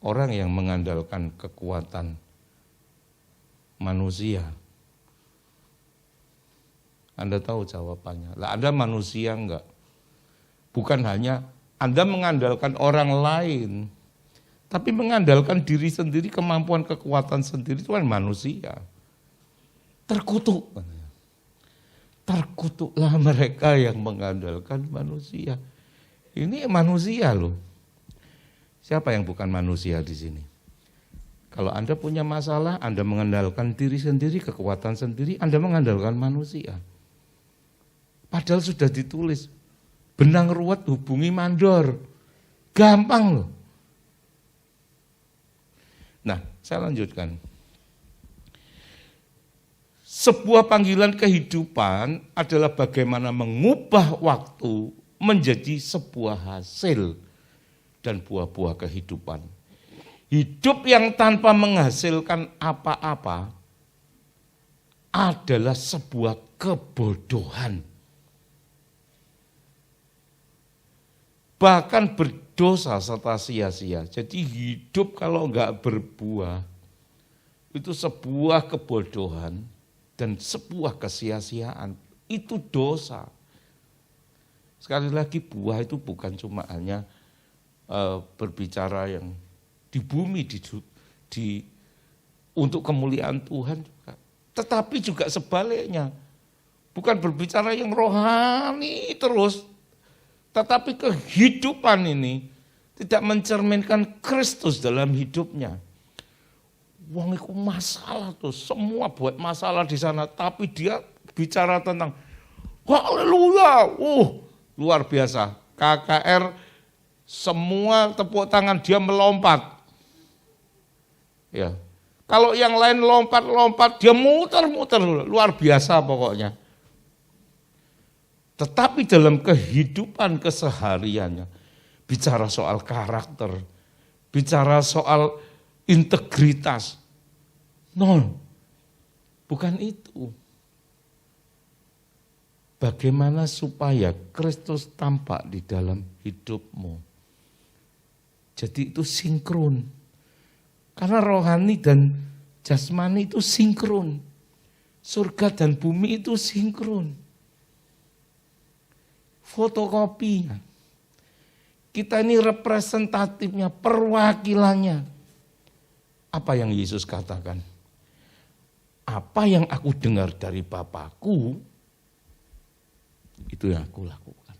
orang yang mengandalkan kekuatan manusia, Anda tahu jawabannya. Lah Anda manusia enggak? Bukan hanya Anda mengandalkan orang lain, tapi mengandalkan diri sendiri, kemampuan kekuatan sendiri, itu kan manusia. Terkutuk. Terkutuklah mereka yang mengandalkan manusia. Ini manusia loh. Siapa yang bukan manusia di sini? Kalau Anda punya masalah, Anda mengandalkan diri sendiri, kekuatan sendiri, Anda mengandalkan manusia. Padahal sudah ditulis, benang ruwet hubungi mandor. Gampang loh. Nah, saya lanjutkan. Sebuah panggilan kehidupan adalah bagaimana mengubah waktu menjadi sebuah hasil dan buah-buah kehidupan. Hidup yang tanpa menghasilkan apa-apa adalah sebuah kebodohan. Bahkan berdosa serta sia-sia. Jadi hidup kalau enggak berbuah, itu sebuah kebodohan dan sebuah kesia-siaan. Itu dosa. Sekali lagi buah itu bukan cuma hanya berbicara yang di bumi, untuk kemuliaan Tuhan juga. Tetapi juga sebaliknya. Bukan berbicara yang rohani terus. Tetapi kehidupan ini tidak mencerminkan Kristus dalam hidupnya. Wong itu masalah tuh, semua buat masalah di sana. Tapi dia bicara tentang haleluya, luar biasa. KKR semua tepuk tangan, dia melompat. Ya, kalau yang lain lompat-lompat, dia muter-muter, luar biasa pokoknya. Tetapi dalam kehidupan kesehariannya, bicara soal karakter, bicara soal integritas, no, bukan itu. Bagaimana supaya Kristus tampak di dalam hidupmu? Jadi itu sinkron. Karena rohani dan jasmani itu sinkron. Surga dan bumi itu sinkron. Fotokopinya. Kita ini representatifnya, perwakilannya. Apa yang Yesus katakan? Apa yang aku dengar dari Bapakku, itu yang aku lakukan.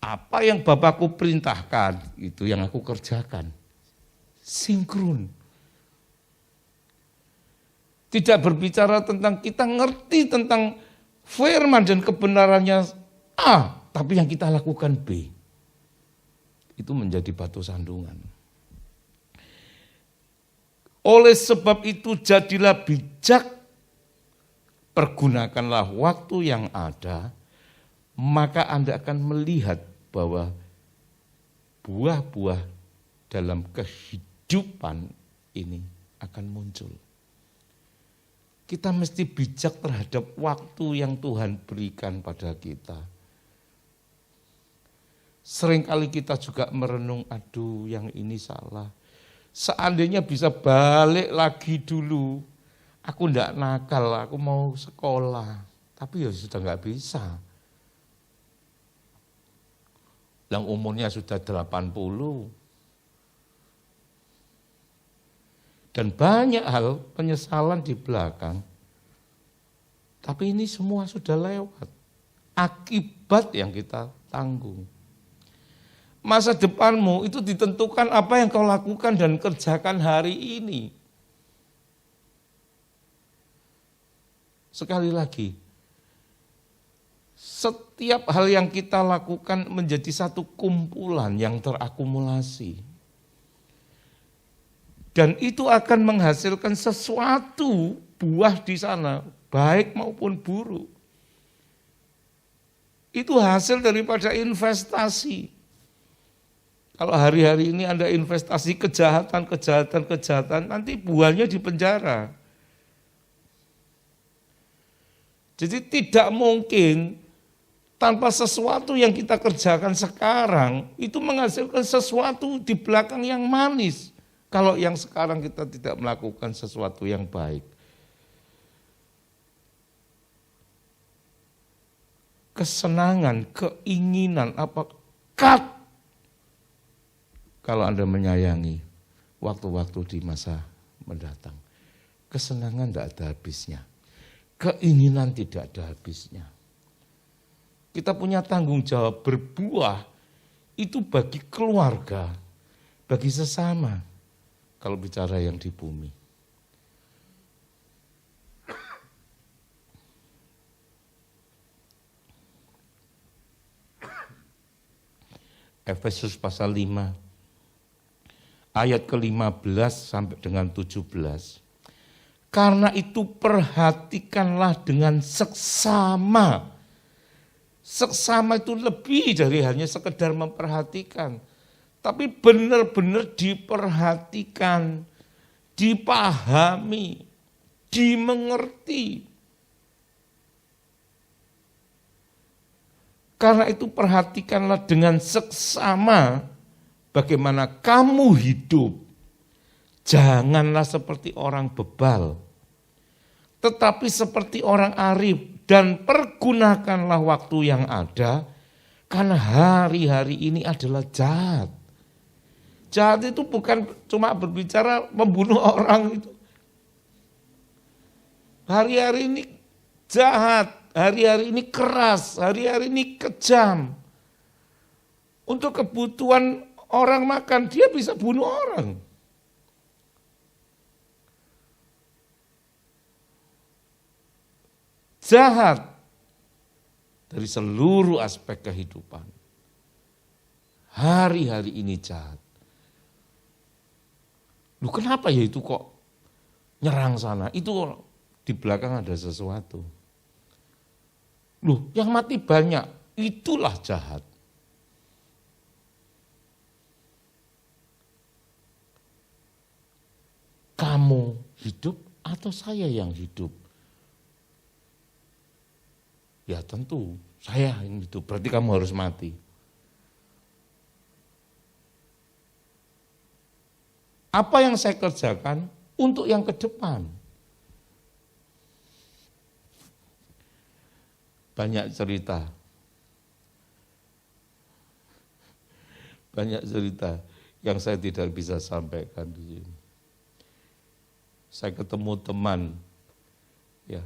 Apa yang Bapakku perintahkan, itu yang aku kerjakan. Sinkron. Tidak berbicara tentang kita ngerti tentang firman dan kebenarannya A, tapi yang kita lakukan B. Itu menjadi batu sandungan. Oleh sebab itu jadilah bijak, pergunakanlah waktu yang ada, maka Anda akan melihat bahwa buah-buah dalam kehidupan ini akan muncul. Kita mesti bijak terhadap waktu yang Tuhan berikan pada kita. Seringkali kita juga merenung, aduh yang ini salah. Seandainya bisa balik lagi dulu, aku enggak nakal, aku mau sekolah. Tapi ya sudah enggak bisa. Yang umurnya sudah 80. Dan banyak hal penyesalan di belakang. Tapi ini semua sudah lewat. Akibat yang kita tanggung. Masa depanmu itu ditentukan apa yang kau lakukan dan kerjakan hari ini. Sekali lagi, setiap hal yang kita lakukan menjadi satu kumpulan yang terakumulasi. Dan itu akan menghasilkan sesuatu buah di sana, baik maupun buruk. Itu hasil daripada investasi. Kalau hari-hari ini Anda investasi kejahatan, nanti buahnya di penjara. Jadi tidak mungkin tanpa sesuatu yang kita kerjakan sekarang, itu menghasilkan sesuatu di belakang yang manis. Kalau yang sekarang kita tidak melakukan sesuatu yang baik. Kesenangan, keinginan, kalau Anda menyayangi waktu-waktu di masa mendatang. Kesenangan tidak ada habisnya. Keinginan tidak ada habisnya. Kita punya tanggung jawab berbuah itu bagi keluarga, bagi sesama. Kalau bicara yang di bumi. Efesus pasal 5 ayat ke-15 sampai dengan 17. Karena itu perhatikanlah dengan seksama. Seksama itu lebih dari hanya sekedar memperhatikan. Tapi benar-benar diperhatikan, dipahami, dimengerti. Karena itu perhatikanlah dengan seksama bagaimana kamu hidup. Janganlah seperti orang bebal, tetapi seperti orang arif, dan pergunakanlah waktu yang ada, karena hari-hari ini adalah jahat. Jahat itu bukan cuma berbicara membunuh orang itu. Hari-hari ini jahat, hari-hari ini keras, hari-hari ini kejam. Untuk kebutuhan orang makan, dia bisa bunuh orang. Jahat dari seluruh aspek kehidupan. Hari-hari ini jahat. Loh kenapa ya itu kok nyerang sana? Itu di belakang ada sesuatu. Loh yang mati banyak, itulah jahat. Kamu hidup atau saya yang hidup? Ya tentu, saya yang hidup, berarti kamu harus mati. Apa yang saya kerjakan untuk yang ke depan? Banyak cerita. Banyak cerita yang saya tidak bisa sampaikan di sini. Saya ketemu teman, ya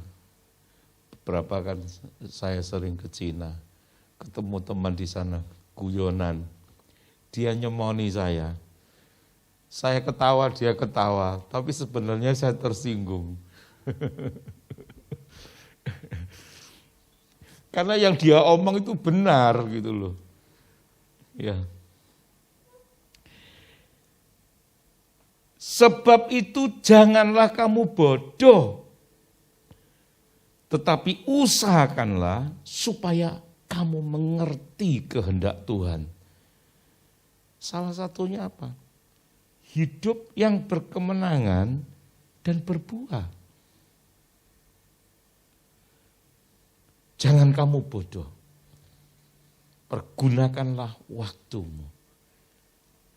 beberapa kan saya sering ke Cina, ketemu teman di sana, guyonan. Dia nyemoni saya ketawa, dia ketawa, tapi sebenarnya saya tersinggung. Karena yang dia omong itu benar gitu loh. Ya. Sebab itu janganlah kamu bodoh, tetapi usahakanlah supaya kamu mengerti kehendak Tuhan. Salah satunya apa? Hidup yang berkemenangan dan berbuah. Jangan kamu bodoh. Pergunakanlah waktumu.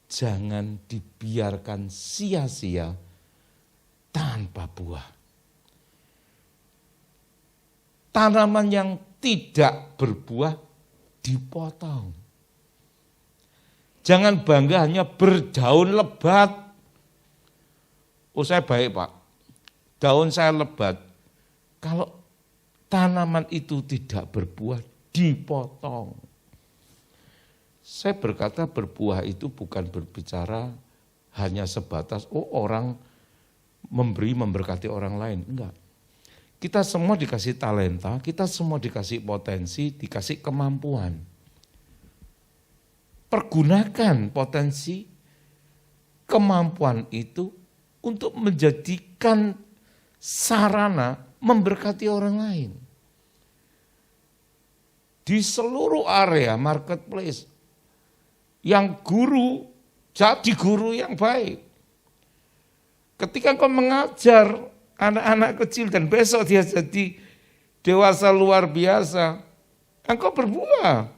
Jangan dibiarkan sia-sia tanpa buah. Tanaman yang tidak berbuah dipotong. Jangan bangga hanya berdaun lebat. Oh saya baik Pak, daun saya lebat. Kalau tanaman itu tidak berbuah, dipotong. Saya berkata berbuah itu bukan berbicara hanya sebatas, orang memberkati orang lain. Enggak. Kita semua dikasih talenta, kita semua dikasih potensi, dikasih kemampuan. Pergunakan potensi, kemampuan itu untuk menjadikan sarana memberkati orang lain. Di seluruh area marketplace, yang guru, jadi guru yang baik. Ketika kau mengajar anak-anak kecil dan besok dia jadi dewasa luar biasa, engkau berbuah.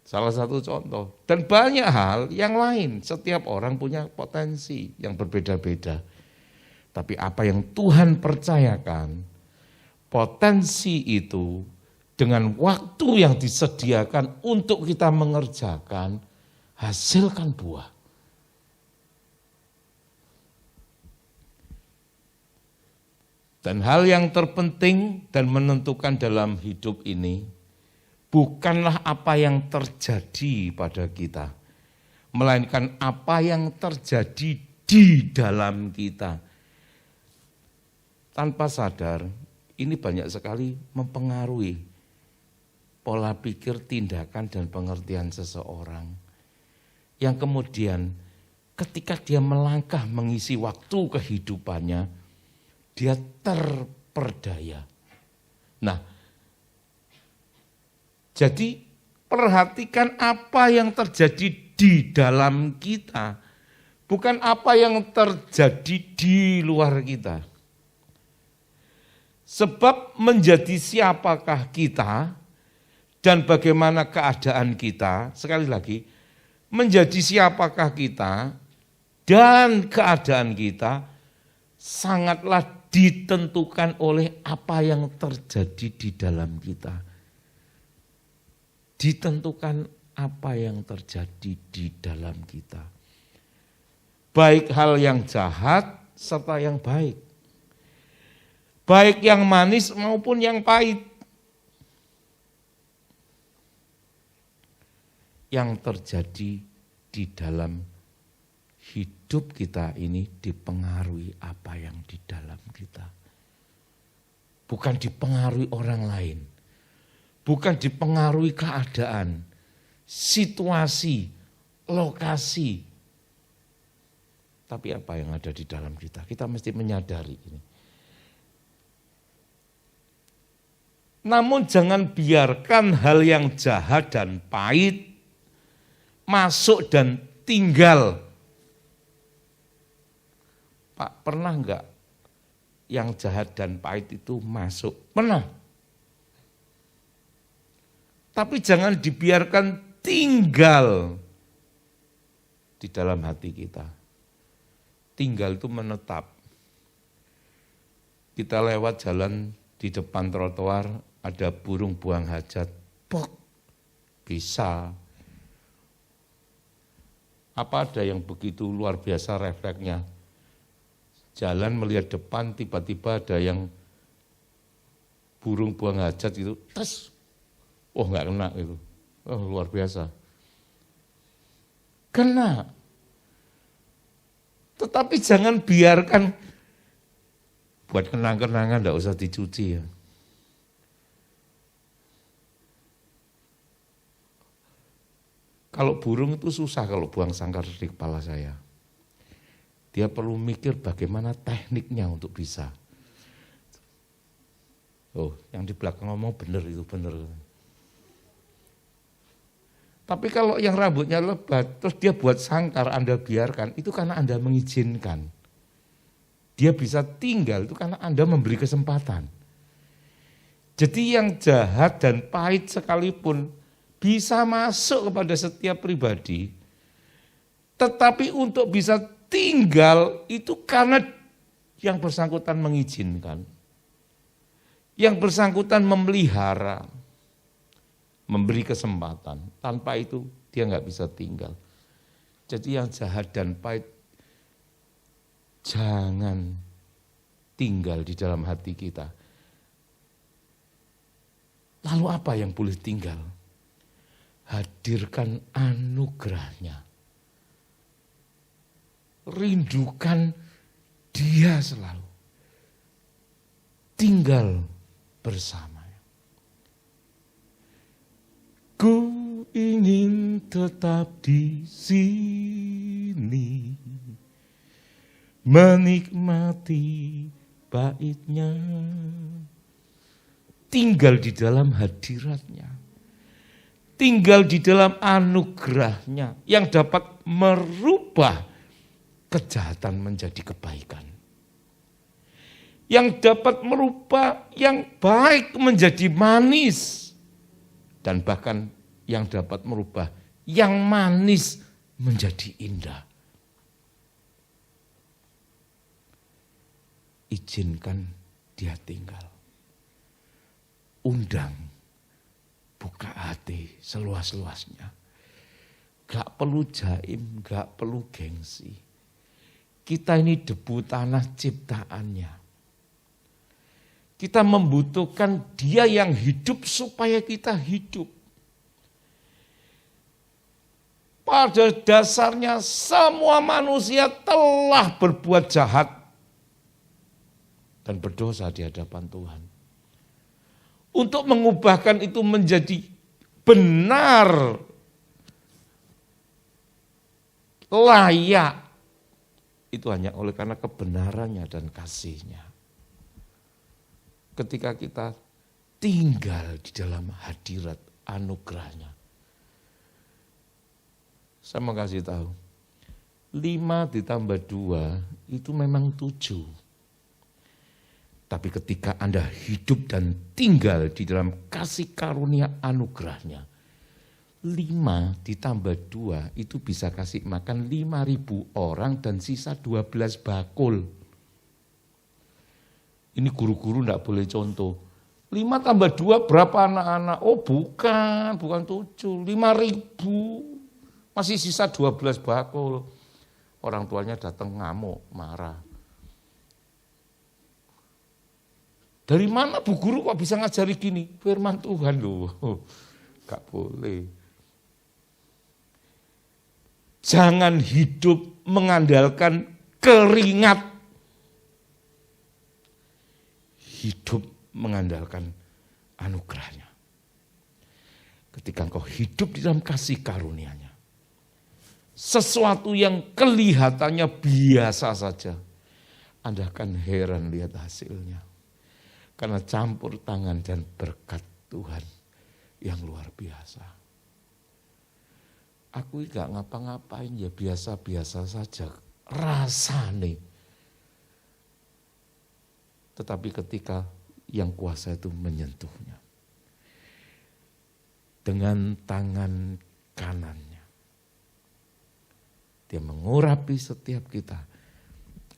Salah satu contoh. Dan banyak hal yang lain. Setiap orang punya potensi yang berbeda-beda. Tapi apa yang Tuhan percayakan, potensi itu dengan waktu yang disediakan untuk kita mengerjakan, hasilkan buah. Dan hal yang terpenting dan menentukan dalam hidup ini, bukanlah apa yang terjadi pada kita, melainkan apa yang terjadi di dalam kita. Tanpa sadar, ini banyak sekali mempengaruhi pola pikir, tindakan, dan pengertian seseorang. Yang kemudian ketika dia melangkah mengisi waktu kehidupannya, dia terperdaya. Nah, jadi perhatikan apa yang terjadi di dalam kita, bukan apa yang terjadi di luar kita. Sebab menjadi siapakah kita dan bagaimana keadaan kita, sekali lagi, menjadi siapakah kita dan keadaan kita sangatlah ditentukan oleh apa yang terjadi di dalam kita. Ditentukan apa yang terjadi di dalam kita. Baik hal yang jahat serta yang baik. Baik yang manis maupun yang pahit. Yang terjadi di dalam hidup kita ini dipengaruhi apa yang di dalam kita. Bukan dipengaruhi orang lain. Bukan dipengaruhi keadaan, situasi, lokasi. Tapi apa yang ada di dalam kita? Kita mesti menyadari ini. Namun jangan biarkan hal yang jahat dan pahit masuk dan tinggal. Pak, pernah enggak yang jahat dan pahit itu masuk? Pernah. Tapi jangan dibiarkan tinggal di dalam hati kita. Tinggal itu menetap. Kita lewat jalan di depan trotoar, ada burung buang hajat, pok, bisa. Apa ada yang begitu luar biasa refleksnya? Jalan melihat depan, tiba-tiba ada yang burung buang hajat itu, tes, oh enggak kena itu, oh luar biasa. Kena. Tetapi jangan biarkan, buat kenang-kenangan enggak usah dicuci ya. Kalau burung itu susah kalau buang sangkar di kepala saya. Dia perlu mikir bagaimana tekniknya untuk bisa. Oh, yang di belakang ngomong benar itu, benar. Tapi kalau yang rambutnya lebat, terus dia buat sangkar, Anda biarkan, itu karena Anda mengizinkan. Dia bisa tinggal, itu karena Anda memberi kesempatan. Jadi yang jahat dan pahit sekalipun, bisa masuk kepada setiap pribadi, tetapi untuk bisa tinggal itu karena yang bersangkutan mengizinkan. Yang bersangkutan memelihara, memberi kesempatan. Tanpa itu dia nggak bisa tinggal. Jadi yang jahat dan pahit jangan tinggal di dalam hati kita. Lalu apa yang boleh tinggal? Hadirkan anugerahnya. Rindukan dia selalu. Tinggal bersamanya. Ku ingin tetap di sini menikmati baitnya, tinggal di dalam hadiratnya, tinggal di dalam anugerahnya yang dapat merubah kejahatan menjadi kebaikan, yang dapat merubah yang baik menjadi manis, dan bahkan yang dapat merubah yang manis menjadi indah. Izinkan dia tinggal. Undang, buka hati seluas-luasnya. Gak perlu jaim, gak perlu gengsi. Kita ini debu tanah ciptaannya. Kita membutuhkan dia yang hidup supaya kita hidup. Pada dasarnya semua manusia telah berbuat jahat dan berdosa di hadapan Tuhan. Untuk mengubahkan itu menjadi benar, layak, itu hanya oleh karena kebenarannya dan kasih-Nya. Ketika kita tinggal di dalam hadirat anugerah-Nya. Saya mau kasih tahu, 5 ditambah 2 itu memang 7. Tapi ketika Anda hidup dan tinggal di dalam kasih karunia anugerah-Nya, 5 ditambah 2 itu bisa kasih makan 5.000 orang dan sisa 12 bakul. Ini guru-guru enggak boleh contoh. 5 tambah 2 berapa anak-anak? Oh bukan 7, 5.000. Masih sisa 12 bakul. Orang tuanya datang ngamuk, marah. Dari mana Bu Guru kok bisa ngajari gini? Firman Tuhan loh. Gak boleh. Jangan hidup mengandalkan keringat. Hidup mengandalkan anugerah-Nya. Ketika engkau hidup di dalam kasih karunia-Nya, sesuatu yang kelihatannya biasa saja, Anda akan heran lihat hasilnya. Karena campur tangan dan berkat Tuhan yang luar biasa. Aku gak ngapa-ngapain ya biasa-biasa saja rasane. Tetapi ketika yang kuasa itu menyentuhnya dengan tangan kanannya, dia mengurapi setiap kita.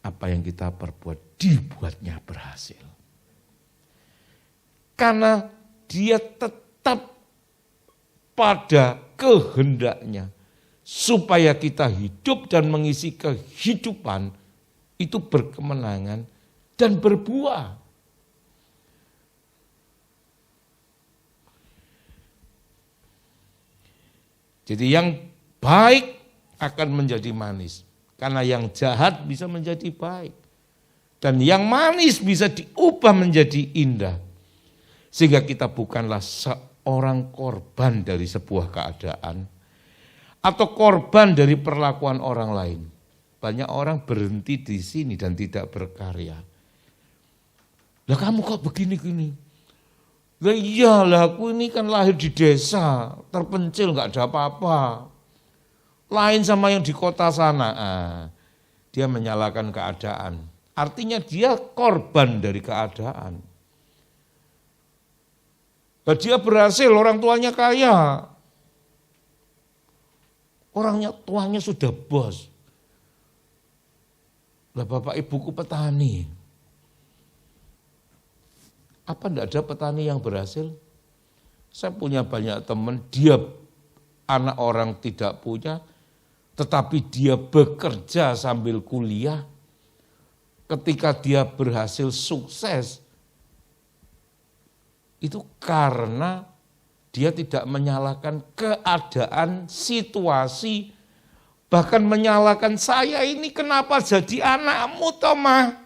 Apa yang kita perbuat dibuatnya berhasil. Karena dia tetap pada kehendaknya. Supaya kita hidup dan mengisi kehidupan itu berkemenangan dan berbuah. Jadi yang baik akan menjadi manis. Karena yang jahat bisa menjadi baik. Dan yang manis bisa diubah menjadi indah. Sehingga kita bukanlah seorang korban dari sebuah keadaan. Atau korban dari perlakuan orang lain. Banyak orang berhenti di sini dan tidak berkarya. Lah kamu kok begini-gini? Lah iyalah aku ini kan lahir di desa. Terpencil gak ada apa-apa. Lain sama yang di kota sana. Dia menyalahkan keadaan. Artinya dia korban dari keadaan. Dia berhasil, orang tuanya kaya. Orangnya tuanya sudah bos. Lah bapak ibuku petani. Apa enggak ada petani yang berhasil? Saya punya banyak teman, dia anak orang tidak punya, tetapi dia bekerja sambil kuliah. Ketika dia berhasil sukses, itu karena dia tidak menyalahkan keadaan, situasi, bahkan menyalahkan saya ini kenapa jadi anakmu Toma.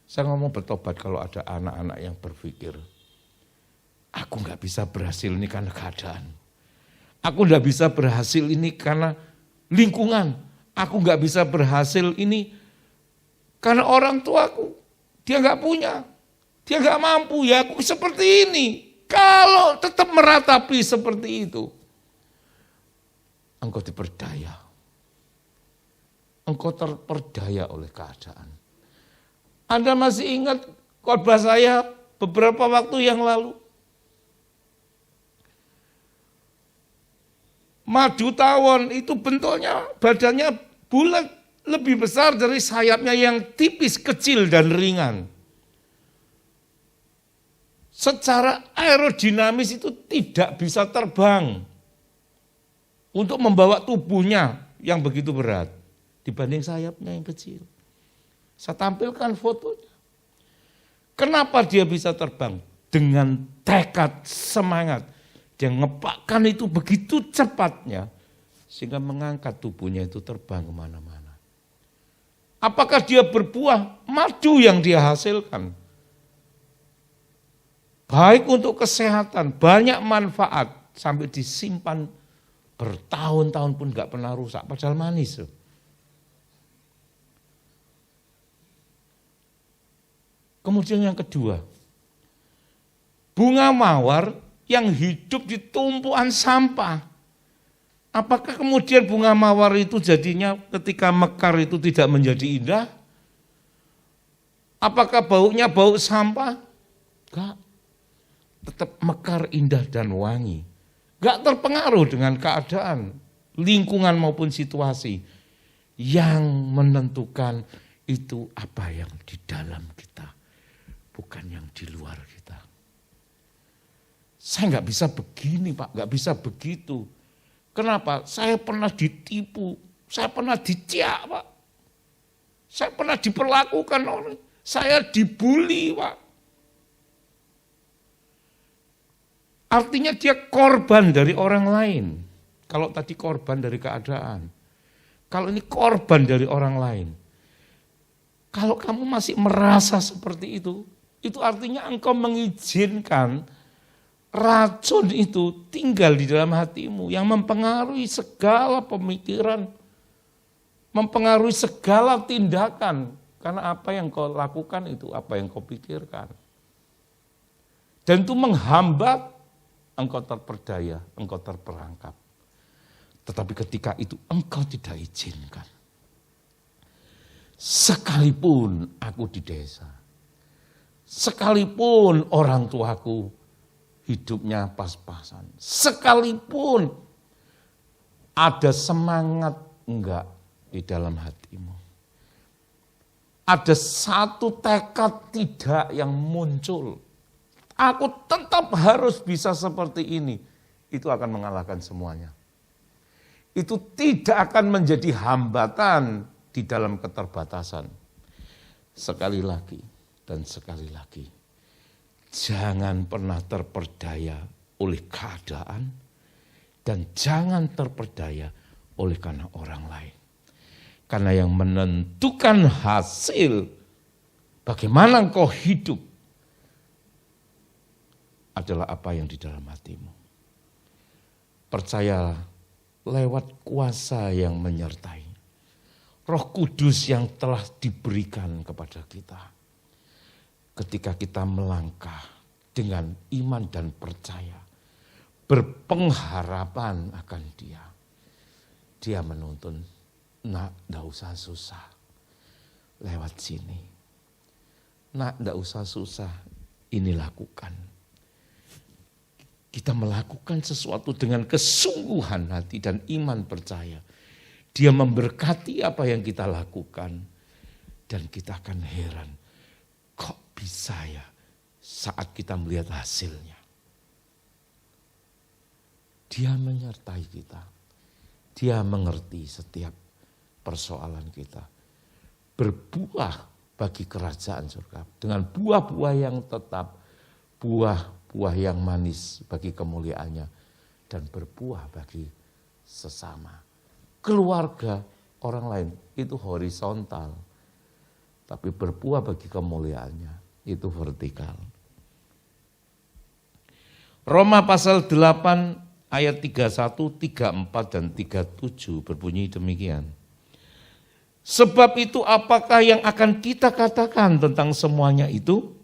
Saya ngomong bertobat kalau ada anak-anak yang berpikir, aku gak bisa berhasil ini karena keadaan. Aku gak bisa berhasil ini karena lingkungan. Aku nggak bisa berhasil ini karena orang tuaku, dia nggak punya, dia nggak mampu, ya aku seperti ini. Kalau tetap meratapi seperti itu, engkau diperdaya. Engkau terperdaya oleh keadaan. Anda masih ingat khotbah saya beberapa waktu yang lalu? Madu tawon itu bentuknya, badannya bulat, lebih besar dari sayapnya yang tipis, kecil dan ringan. Secara aerodinamis itu tidak bisa terbang untuk membawa tubuhnya yang begitu berat dibanding sayapnya yang kecil. Saya tampilkan fotonya. Kenapa dia bisa terbang? Dengan tekad, semangat. Dia ngepakkan itu begitu cepatnya sehingga mengangkat tubuhnya itu terbang kemana-mana. Apakah dia berbuah? Madu yang dia hasilkan. Baik untuk kesehatan, banyak manfaat, sampai disimpan bertahun-tahun pun gak pernah rusak, padahal manis. Kemudian yang kedua, bunga mawar yang hidup di tumpuan sampah. Apakah kemudian bunga mawar itu jadinya ketika mekar itu tidak menjadi indah? Apakah baunya bau sampah? Enggak. Tetap mekar, indah dan wangi. Enggak terpengaruh dengan keadaan, lingkungan maupun situasi. Yang menentukan itu apa yang di dalam kita, bukan yang di luar kita. Saya nggak bisa begini Pak, nggak bisa begitu. Kenapa? Saya pernah ditipu, saya pernah diciak Pak. Saya pernah diperlakukan orang, saya dibully Pak. Artinya dia korban dari orang lain. Kalau tadi korban dari keadaan. Kalau ini korban dari orang lain. Kalau kamu masih merasa seperti itu artinya engkau mengizinkan racun itu tinggal di dalam hatimu yang mempengaruhi segala pemikiran, mempengaruhi segala tindakan. Karena apa yang kau lakukan itu apa yang kau pikirkan. Dan itu menghambat engkau terperdaya, engkau terperangkap. Tetapi ketika itu engkau tidak izinkan. Sekalipun aku di desa, sekalipun orang tuaku hidupnya pas-pasan, sekalipun ada semangat enggak di dalam hatimu. Ada satu tekad tidak yang muncul. Aku tetap harus bisa seperti ini. Itu akan mengalahkan semuanya. Itu tidak akan menjadi hambatan di dalam keterbatasan. Sekali lagi dan sekali lagi. Jangan pernah terperdaya oleh keadaan. Dan jangan terperdaya oleh karena orang lain. Karena yang menentukan hasil bagaimana engkau hidup adalah apa yang di dalam hatimu. Percayalah lewat kuasa yang menyertai. Roh Kudus yang telah diberikan kepada kita. Ketika kita melangkah dengan iman dan percaya. Berpengharapan akan Dia. Dia menuntun, nak enggak usah susah. Lewat sini. Nak enggak usah susah, ini lakukan. Kita melakukan sesuatu dengan kesungguhan hati dan iman percaya. Dia memberkati apa yang kita lakukan. Dan kita akan heran. Kok bisa ya saat kita melihat hasilnya. Dia menyertai kita. Dia mengerti setiap persoalan kita. Berbuah bagi kerajaan surga. Dengan buah-buah yang tetap. Buah yang manis bagi kemuliaannya dan berbuah bagi sesama. Keluarga orang lain itu horizontal, tapi berbuah bagi kemuliaannya itu vertikal. Roma pasal 8 ayat 31, 34 dan 37 berbunyi demikian. Sebab itu apakah yang akan kita katakan tentang semuanya itu?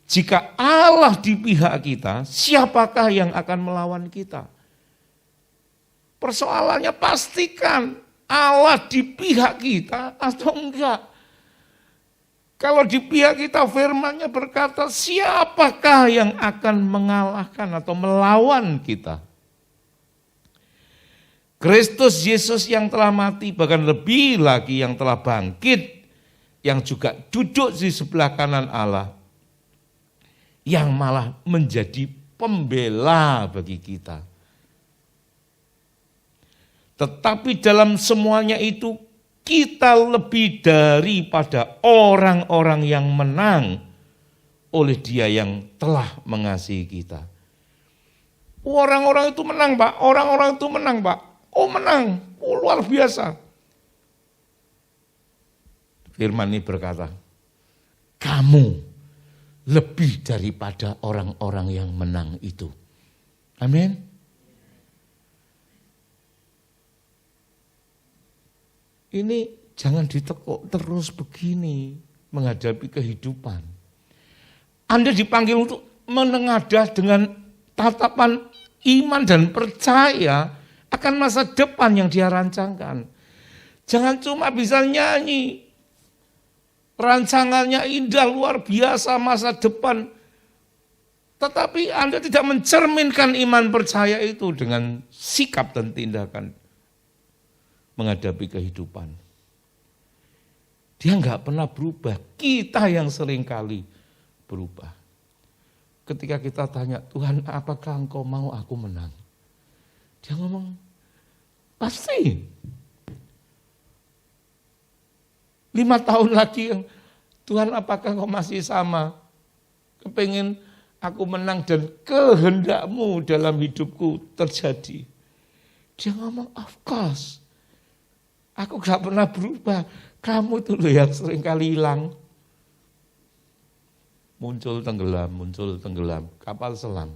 Jika Allah di pihak kita, siapakah yang akan melawan kita? Persoalannya pastikan Allah di pihak kita atau enggak. Kalau di pihak kita firman-Nya berkata, siapakah yang akan mengalahkan atau melawan kita? Kristus Yesus yang telah mati, bahkan lebih lagi yang telah bangkit, yang juga duduk di sebelah kanan Allah, yang malah menjadi pembela bagi kita. Tetapi dalam semuanya itu kita lebih daripada orang-orang yang menang oleh Dia yang telah mengasihi kita. Orang-orang itu menang, Pak. Orang-orang itu menang, Pak. Oh, menang. Oh, luar biasa. Firman ini berkata, kamu lebih daripada orang-orang yang menang itu. Amin. Ini jangan ditekuk terus begini menghadapi kehidupan. Anda dipanggil untuk menengadah dengan tatapan iman dan percaya akan masa depan yang Dia rancangkan. Jangan cuma bisa nyanyi. Rancangannya indah, luar biasa masa depan. Tetapi Anda tidak mencerminkan iman percaya itu dengan sikap dan tindakan menghadapi kehidupan. Dia enggak pernah berubah. Kita yang seringkali berubah. Ketika kita tanya, Tuhan, apakah Engkau mau aku menang? Dia ngomong, pasti. 5 tahun lagi, Tuhan, apakah Engkau masih sama? Kepingin aku menang dan kehendak-Mu dalam hidupku terjadi. Dia ngomong, of course. Aku gak pernah berubah. Kamu itu loh yang sering kali hilang. Muncul tenggelam. Kapal selam.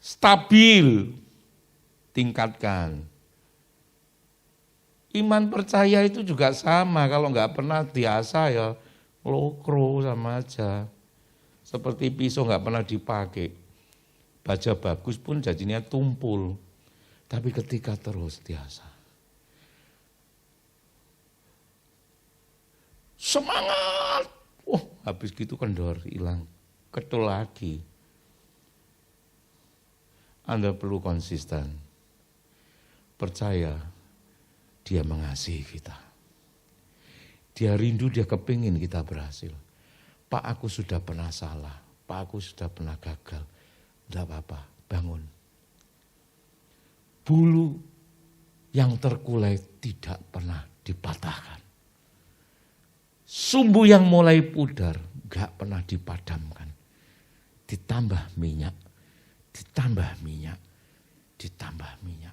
Stabil. Tingkatkan. Iman percaya itu juga sama. Kalau gak pernah diasah ya lokro sama aja. Seperti pisau gak pernah dipakai. Baja bagus pun jadinya tumpul. Tapi ketika terus diasah. Semangat. Habis gitu kendor, hilang. Ketul lagi. Anda perlu konsisten. Percaya Dia mengasihi kita. Dia rindu, Dia kepingin kita berhasil. Pak, aku sudah pernah salah. Pak, aku sudah pernah gagal. Tidak apa-apa, bangun. Bulu yang terkulai tidak pernah dipatahkan. Sumbu yang mulai pudar gak pernah dipadamkan. Ditambah minyak, ditambah minyak, ditambah minyak.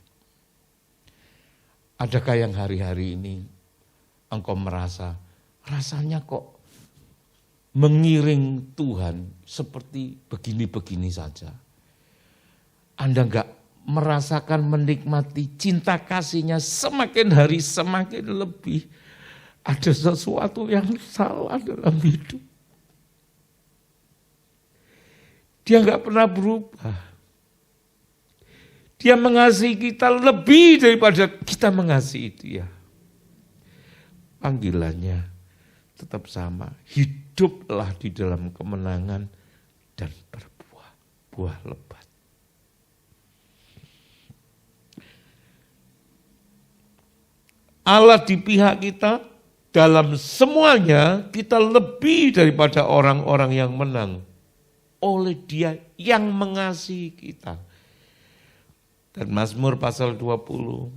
Adakah yang hari-hari ini engkau merasa rasanya kok mengiring Tuhan seperti begini-begini saja? Anda gak merasakan menikmati cinta kasih-Nya semakin hari semakin lebih. Ada sesuatu yang salah dalam hidup. Dia enggak pernah berubah. Dia mengasihi kita lebih daripada kita mengasihi Dia. Panggilannya tetap sama. Hiduplah di dalam kemenangan dan berbuah buah lebat. Allah di pihak kita. Dalam semuanya kita lebih daripada orang-orang yang menang oleh Dia yang mengasihi kita. Dan Mazmur pasal 20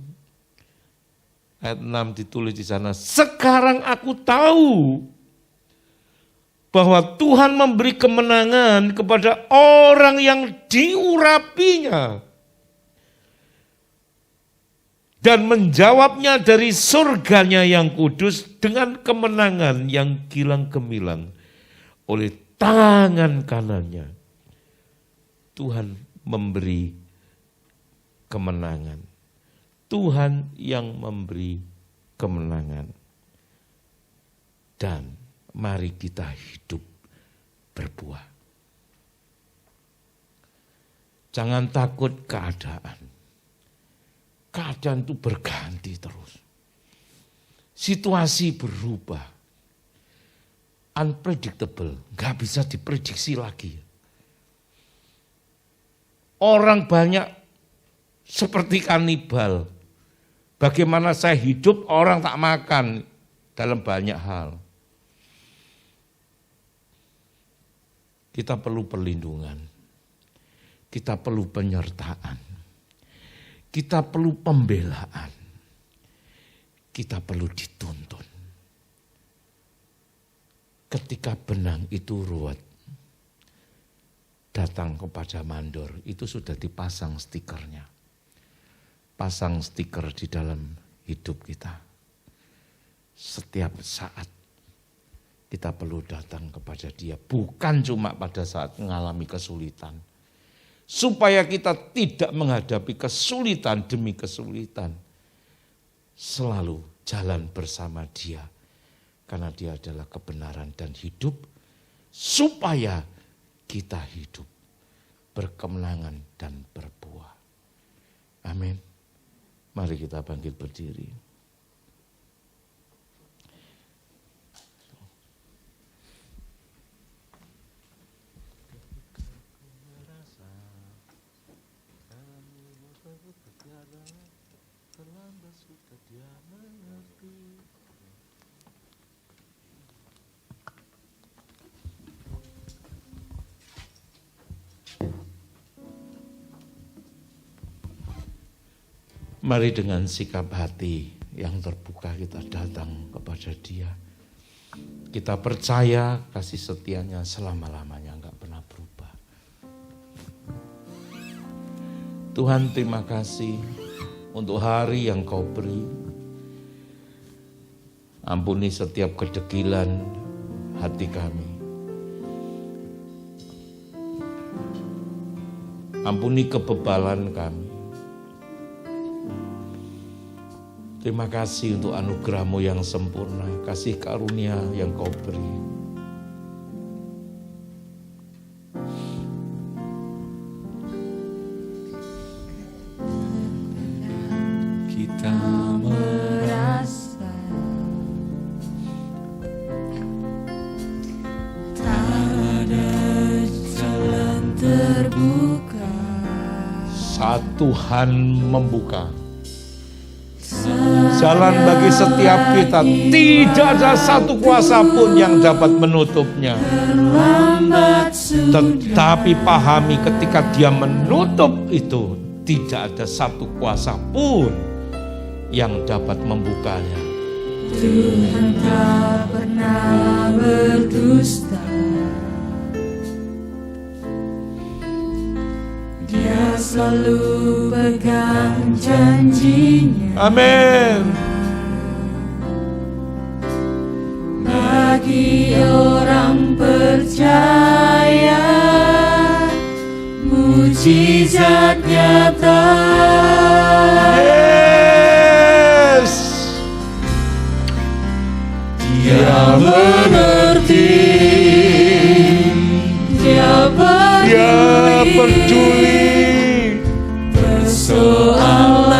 ayat 6 ditulis di sana, sekarang aku tahu bahwa Tuhan memberi kemenangan kepada orang yang diurapinya. Dan menjawabnya dari surganya yang kudus dengan kemenangan yang gilang gemilang oleh tangan kanannya. Tuhan memberi kemenangan. Tuhan yang memberi kemenangan. Dan mari kita hidup berbuah. Jangan takut keadaan. Keadaan itu berganti terus. Situasi berubah. Unpredictable, gak bisa diprediksi lagi. Orang banyak seperti kanibal. Bagaimana saya hidup, orang tak makan dalam banyak hal. Kita perlu perlindungan. Kita perlu penyertaan. Kita perlu pembelaan. Kita perlu dituntun. Ketika benang itu ruwet, datang kepada mandor, itu sudah dipasang stikernya. Pasang stiker di dalam hidup kita. Setiap saat kita perlu datang kepada dia. Bukan cuma pada saat mengalami kesulitan. Supaya kita tidak menghadapi kesulitan demi kesulitan. Selalu jalan bersama dia. Karena dia adalah kebenaran dan hidup. Supaya kita hidup. Berkemenangan dan berbuah. Amin. Mari kita bangkit berdiri. Mari dengan sikap hati yang terbuka kita datang kepada dia. Kita percaya kasih setianya selama-lamanya enggak pernah berubah. Tuhan, terima kasih untuk hari yang kau beri. Ampuni setiap kedegilan hati kami. Ampuni kebebalan kami. Terima kasih untuk anugerah-Mu yang sempurna, kasih karunia yang kau beri. Kita merasa tak ada jalan terbuka. Saat Tuhan membuka jalan bagi setiap kita, tidak ada satu kuasa pun yang dapat menutupnya. Tetapi pahami ketika dia menutup itu, tidak ada satu kuasa pun yang dapat membukanya. Tuhan tak pernah berdusta. Dia selalu pegang janjinya. Amin. Bagi orang percaya, mujizat nyata. Yes. Dia mengerti. Dia peduli. Persoalan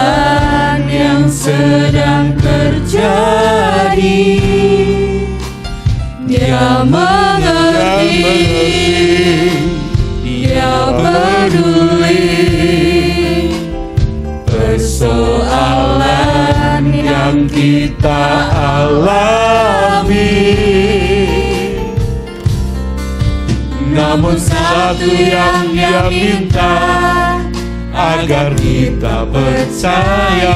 yang sedang terjadi, dia mengerti, dia peduli. Persoalan yang kita alami, namun satu yang dia minta, agar kita percaya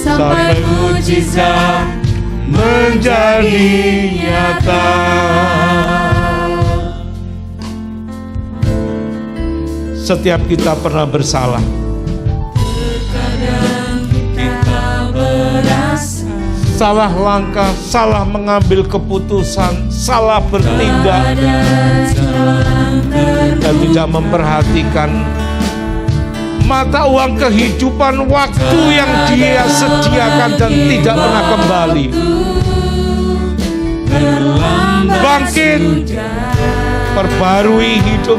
sampai mujizat menjadi nyata. Setiap kita pernah bersalah. Terkadang kita merasa salah langkah, salah mengambil keputusan, salah bertindak, dan tidak memperhatikan mata uang kehidupan, waktu yang Dia sediakan dan tidak pernah kembali. Bangkit, perbarui hidup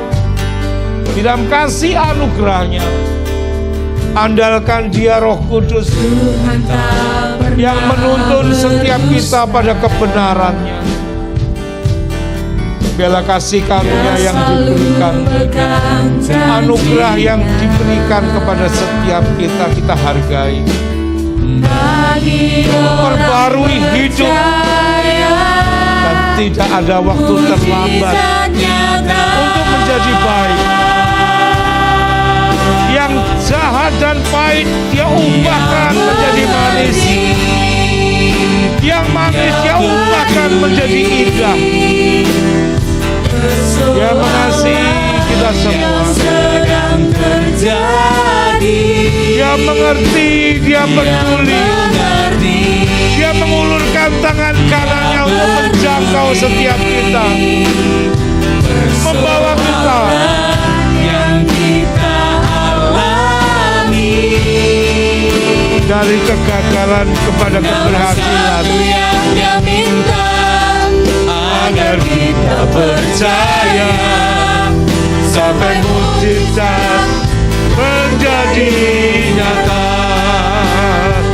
di dalam kasih anugerah-Nya. Andalkan Dia, Roh Kudus, yang menuntun setiap kita pada kebenaran-Nya. Biarlah kasih karunia yang diberikan, anugerah yang diberikan kepada setiap kita, kita hargai. Perbarui hidup, dan tidak ada waktu terlambat untuk menjadi baik. Yang jahat dan pahit Dia ubahkan menjadi manis. Yang manis Dia ubahkan menjadi indah. Dia mengasihi kita semua. Dia mengerti, Dia peduli. Dia mengulurkan tangan kanannya untuk menjangkau setiap kita, membawa kita dari kegagalan kepada keberhasilan, agar kita percaya sampai mukjizat menjadi nyata.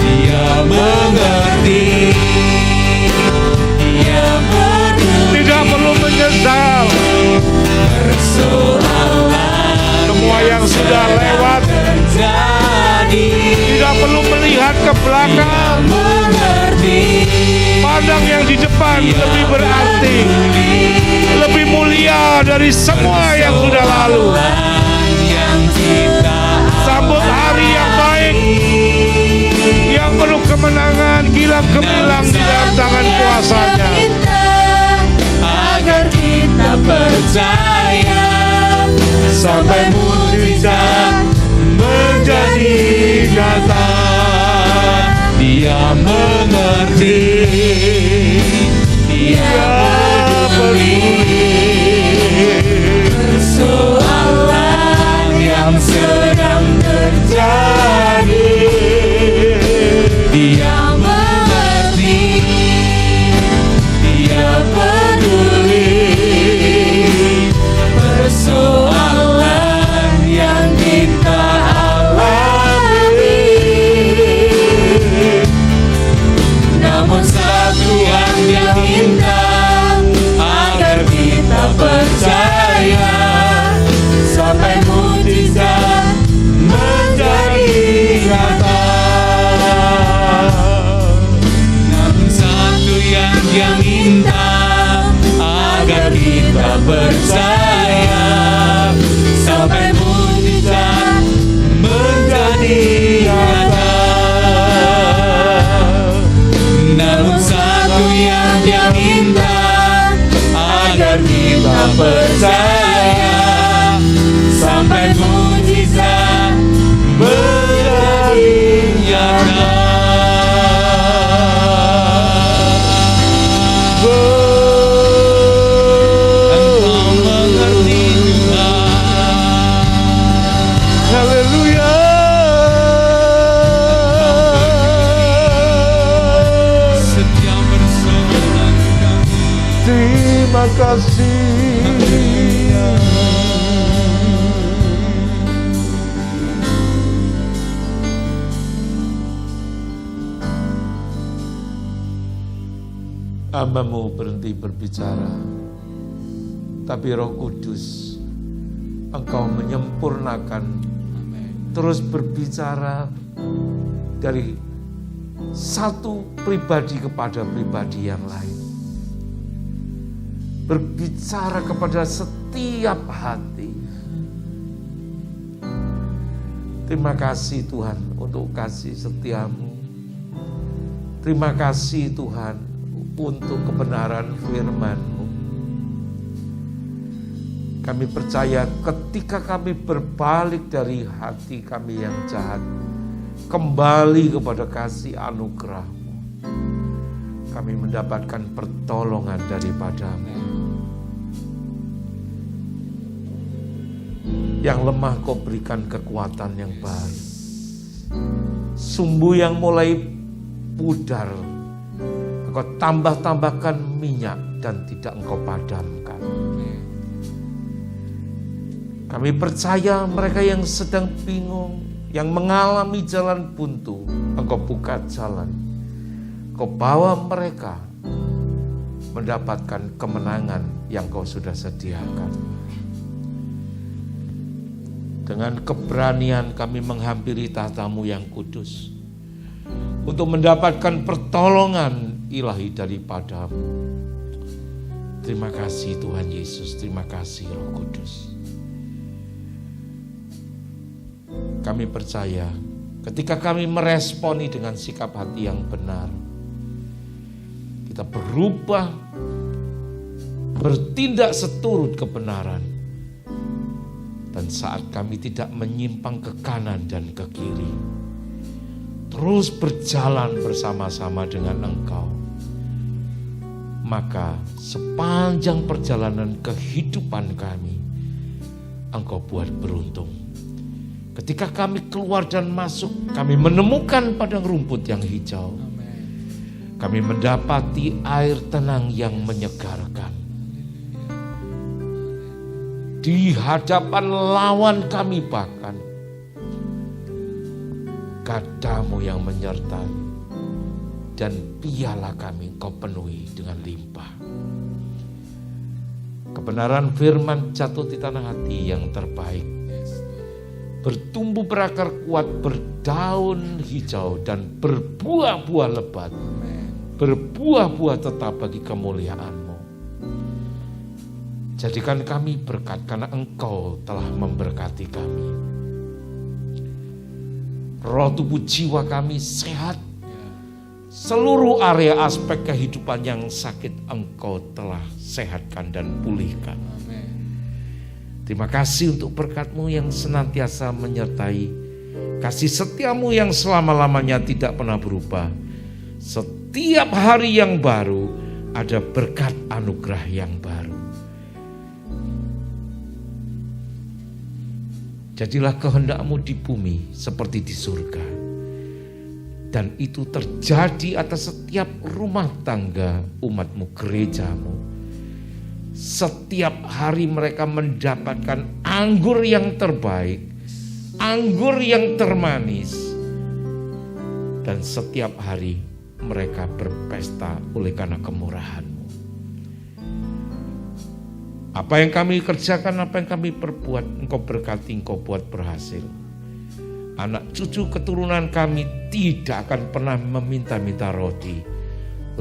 Dia mengerti, Dia peduli, tidak perlu menyesal. Semua yang sudah lewat tidak perlu melihat ke belakang. Pandang yang di depan lebih berarti, lebih mulia dari semua yang sudah lalu. Sambut hari yang baik, yang penuh kemenangan, gilang gemilang di dalam tangan kuasa-Nya. Agar kita percaya sampai mukjizat menjadi nyata. Dia mengerti, Dia peduli. Persoalan yang sedang terjadi, Dia mengerti, Dia peduli. Persoalan yang kita alami, namun satu yang Dia minta, agar kita percaya sampai mukjizat menjadi nyata. Namun satu yang Dia minta, agar kita percaya sampai mukjizat menjadi nyata. Namun satu yang Dia minta, agar kita percaya sampai mukjizat menjadi nyata. Engkau mengerti Tuhan. Haleluya. Setiap persoalan kami, terima kasih. Hamba-Mu berhenti berbicara, tapi Roh Kudus, Engkau menyempurnakan, terus berbicara dari satu pribadi kepada pribadi yang lain. Berbicara kepada setiap hati. Terima kasih Tuhan untuk kasih setia-Mu. Terima kasih Tuhan untuk kebenaran firman-Mu. Kami percaya ketika kami berbalik dari hati kami yang jahat, kembali kepada kasih anugerah-Mu, kami mendapatkan pertolongan daripada-Mu. Yang lemah Kau berikan kekuatan yang baru. Sumbu yang mulai pudar, Engkau tambahkan minyak dan tidak Engkau padamkan. Kami percaya mereka yang sedang bingung, yang mengalami jalan buntu, Engkau buka jalan. Engkau bawa mereka mendapatkan kemenangan yang Kau sudah sediakan. Dengan keberanian kami menghampiri tahta-Mu yang kudus untuk mendapatkan pertolongan ilahi daripada-Mu. Terima kasih Tuhan Yesus, terima kasih Roh Kudus. Kami percaya ketika kami meresponi dengan sikap hati yang benar, kita berubah, bertindak seturut kebenaran. Dan saat kami tidak menyimpang ke kanan dan ke kiri, terus berjalan bersama-sama dengan Engkau, maka sepanjang perjalanan kehidupan kami, Engkau buat beruntung. Ketika kami keluar dan masuk, kami menemukan padang rumput yang hijau. Kami mendapati air tenang yang menyegarkan. Di hadapan lawan kami bahkan gadamu yang menyertai, dan piala kami Kau penuhi dengan limpah. Kebenaran firman jatuh di tanah hati yang terbaik, bertumbuh berakar kuat, berdaun hijau dan berbuah-buah lebat, berbuah-buah tetap bagi kemuliaan-Mu. Jadikan kami berkat karena Engkau telah memberkati kami. Roh, tubuh, jiwa kami sehat. Seluruh area aspek kehidupan yang sakit Engkau telah sehatkan dan pulihkan. Terima kasih untuk berkat-Mu yang senantiasa menyertai. Kasih setia-Mu yang selama-lamanya tidak pernah berubah. Setiap hari yang baru ada berkat anugerah yang baru. Jadilah kehendak-Mu di bumi seperti di surga. Dan itu terjadi atas setiap rumah tangga umat-Mu, gereja-Mu. Setiap hari mereka mendapatkan anggur yang terbaik, anggur yang termanis. Dan setiap hari mereka berpesta oleh karena kemurahan-Mu. Apa yang kami kerjakan, apa yang kami perbuat, Engkau berkati, Engkau buat berhasil. Anak cucu keturunan kami tidak akan pernah meminta-minta roti.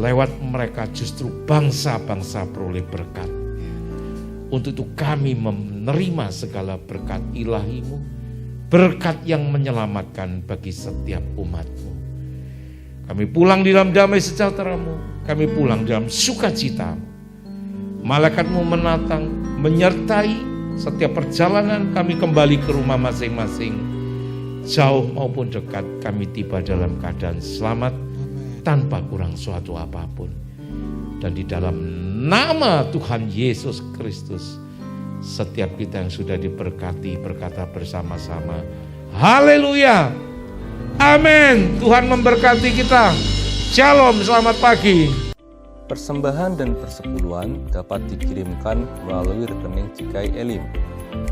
Lewat mereka justru bangsa-bangsa beroleh berkat. Untuk itu kami menerima segala berkat ilahi-Mu, berkat yang menyelamatkan bagi setiap umat-Mu. Kami pulang di dalam damai sejahtera-Mu, kami pulang dalam sukacita-Mu. Malaikat-Mu menatang, menyertai setiap perjalanan kami kembali ke rumah masing-masing. Jauh maupun dekat kami tiba dalam keadaan selamat, tanpa kurang suatu apapun. Dan di dalam nama Tuhan Yesus Kristus, setiap kita yang sudah diberkati berkata bersama-sama, haleluya, amin. Tuhan memberkati kita. Shalom, selamat pagi. Persembahan dan persepuluhan dapat dikirimkan melalui rekening GKI Elim,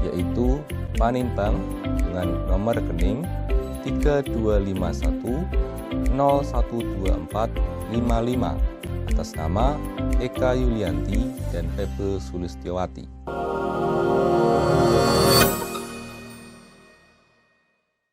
yaitu Paninbank dengan nomor rekening 3251012455 atas nama Eka Yulianti dan Febe Sulistiowati.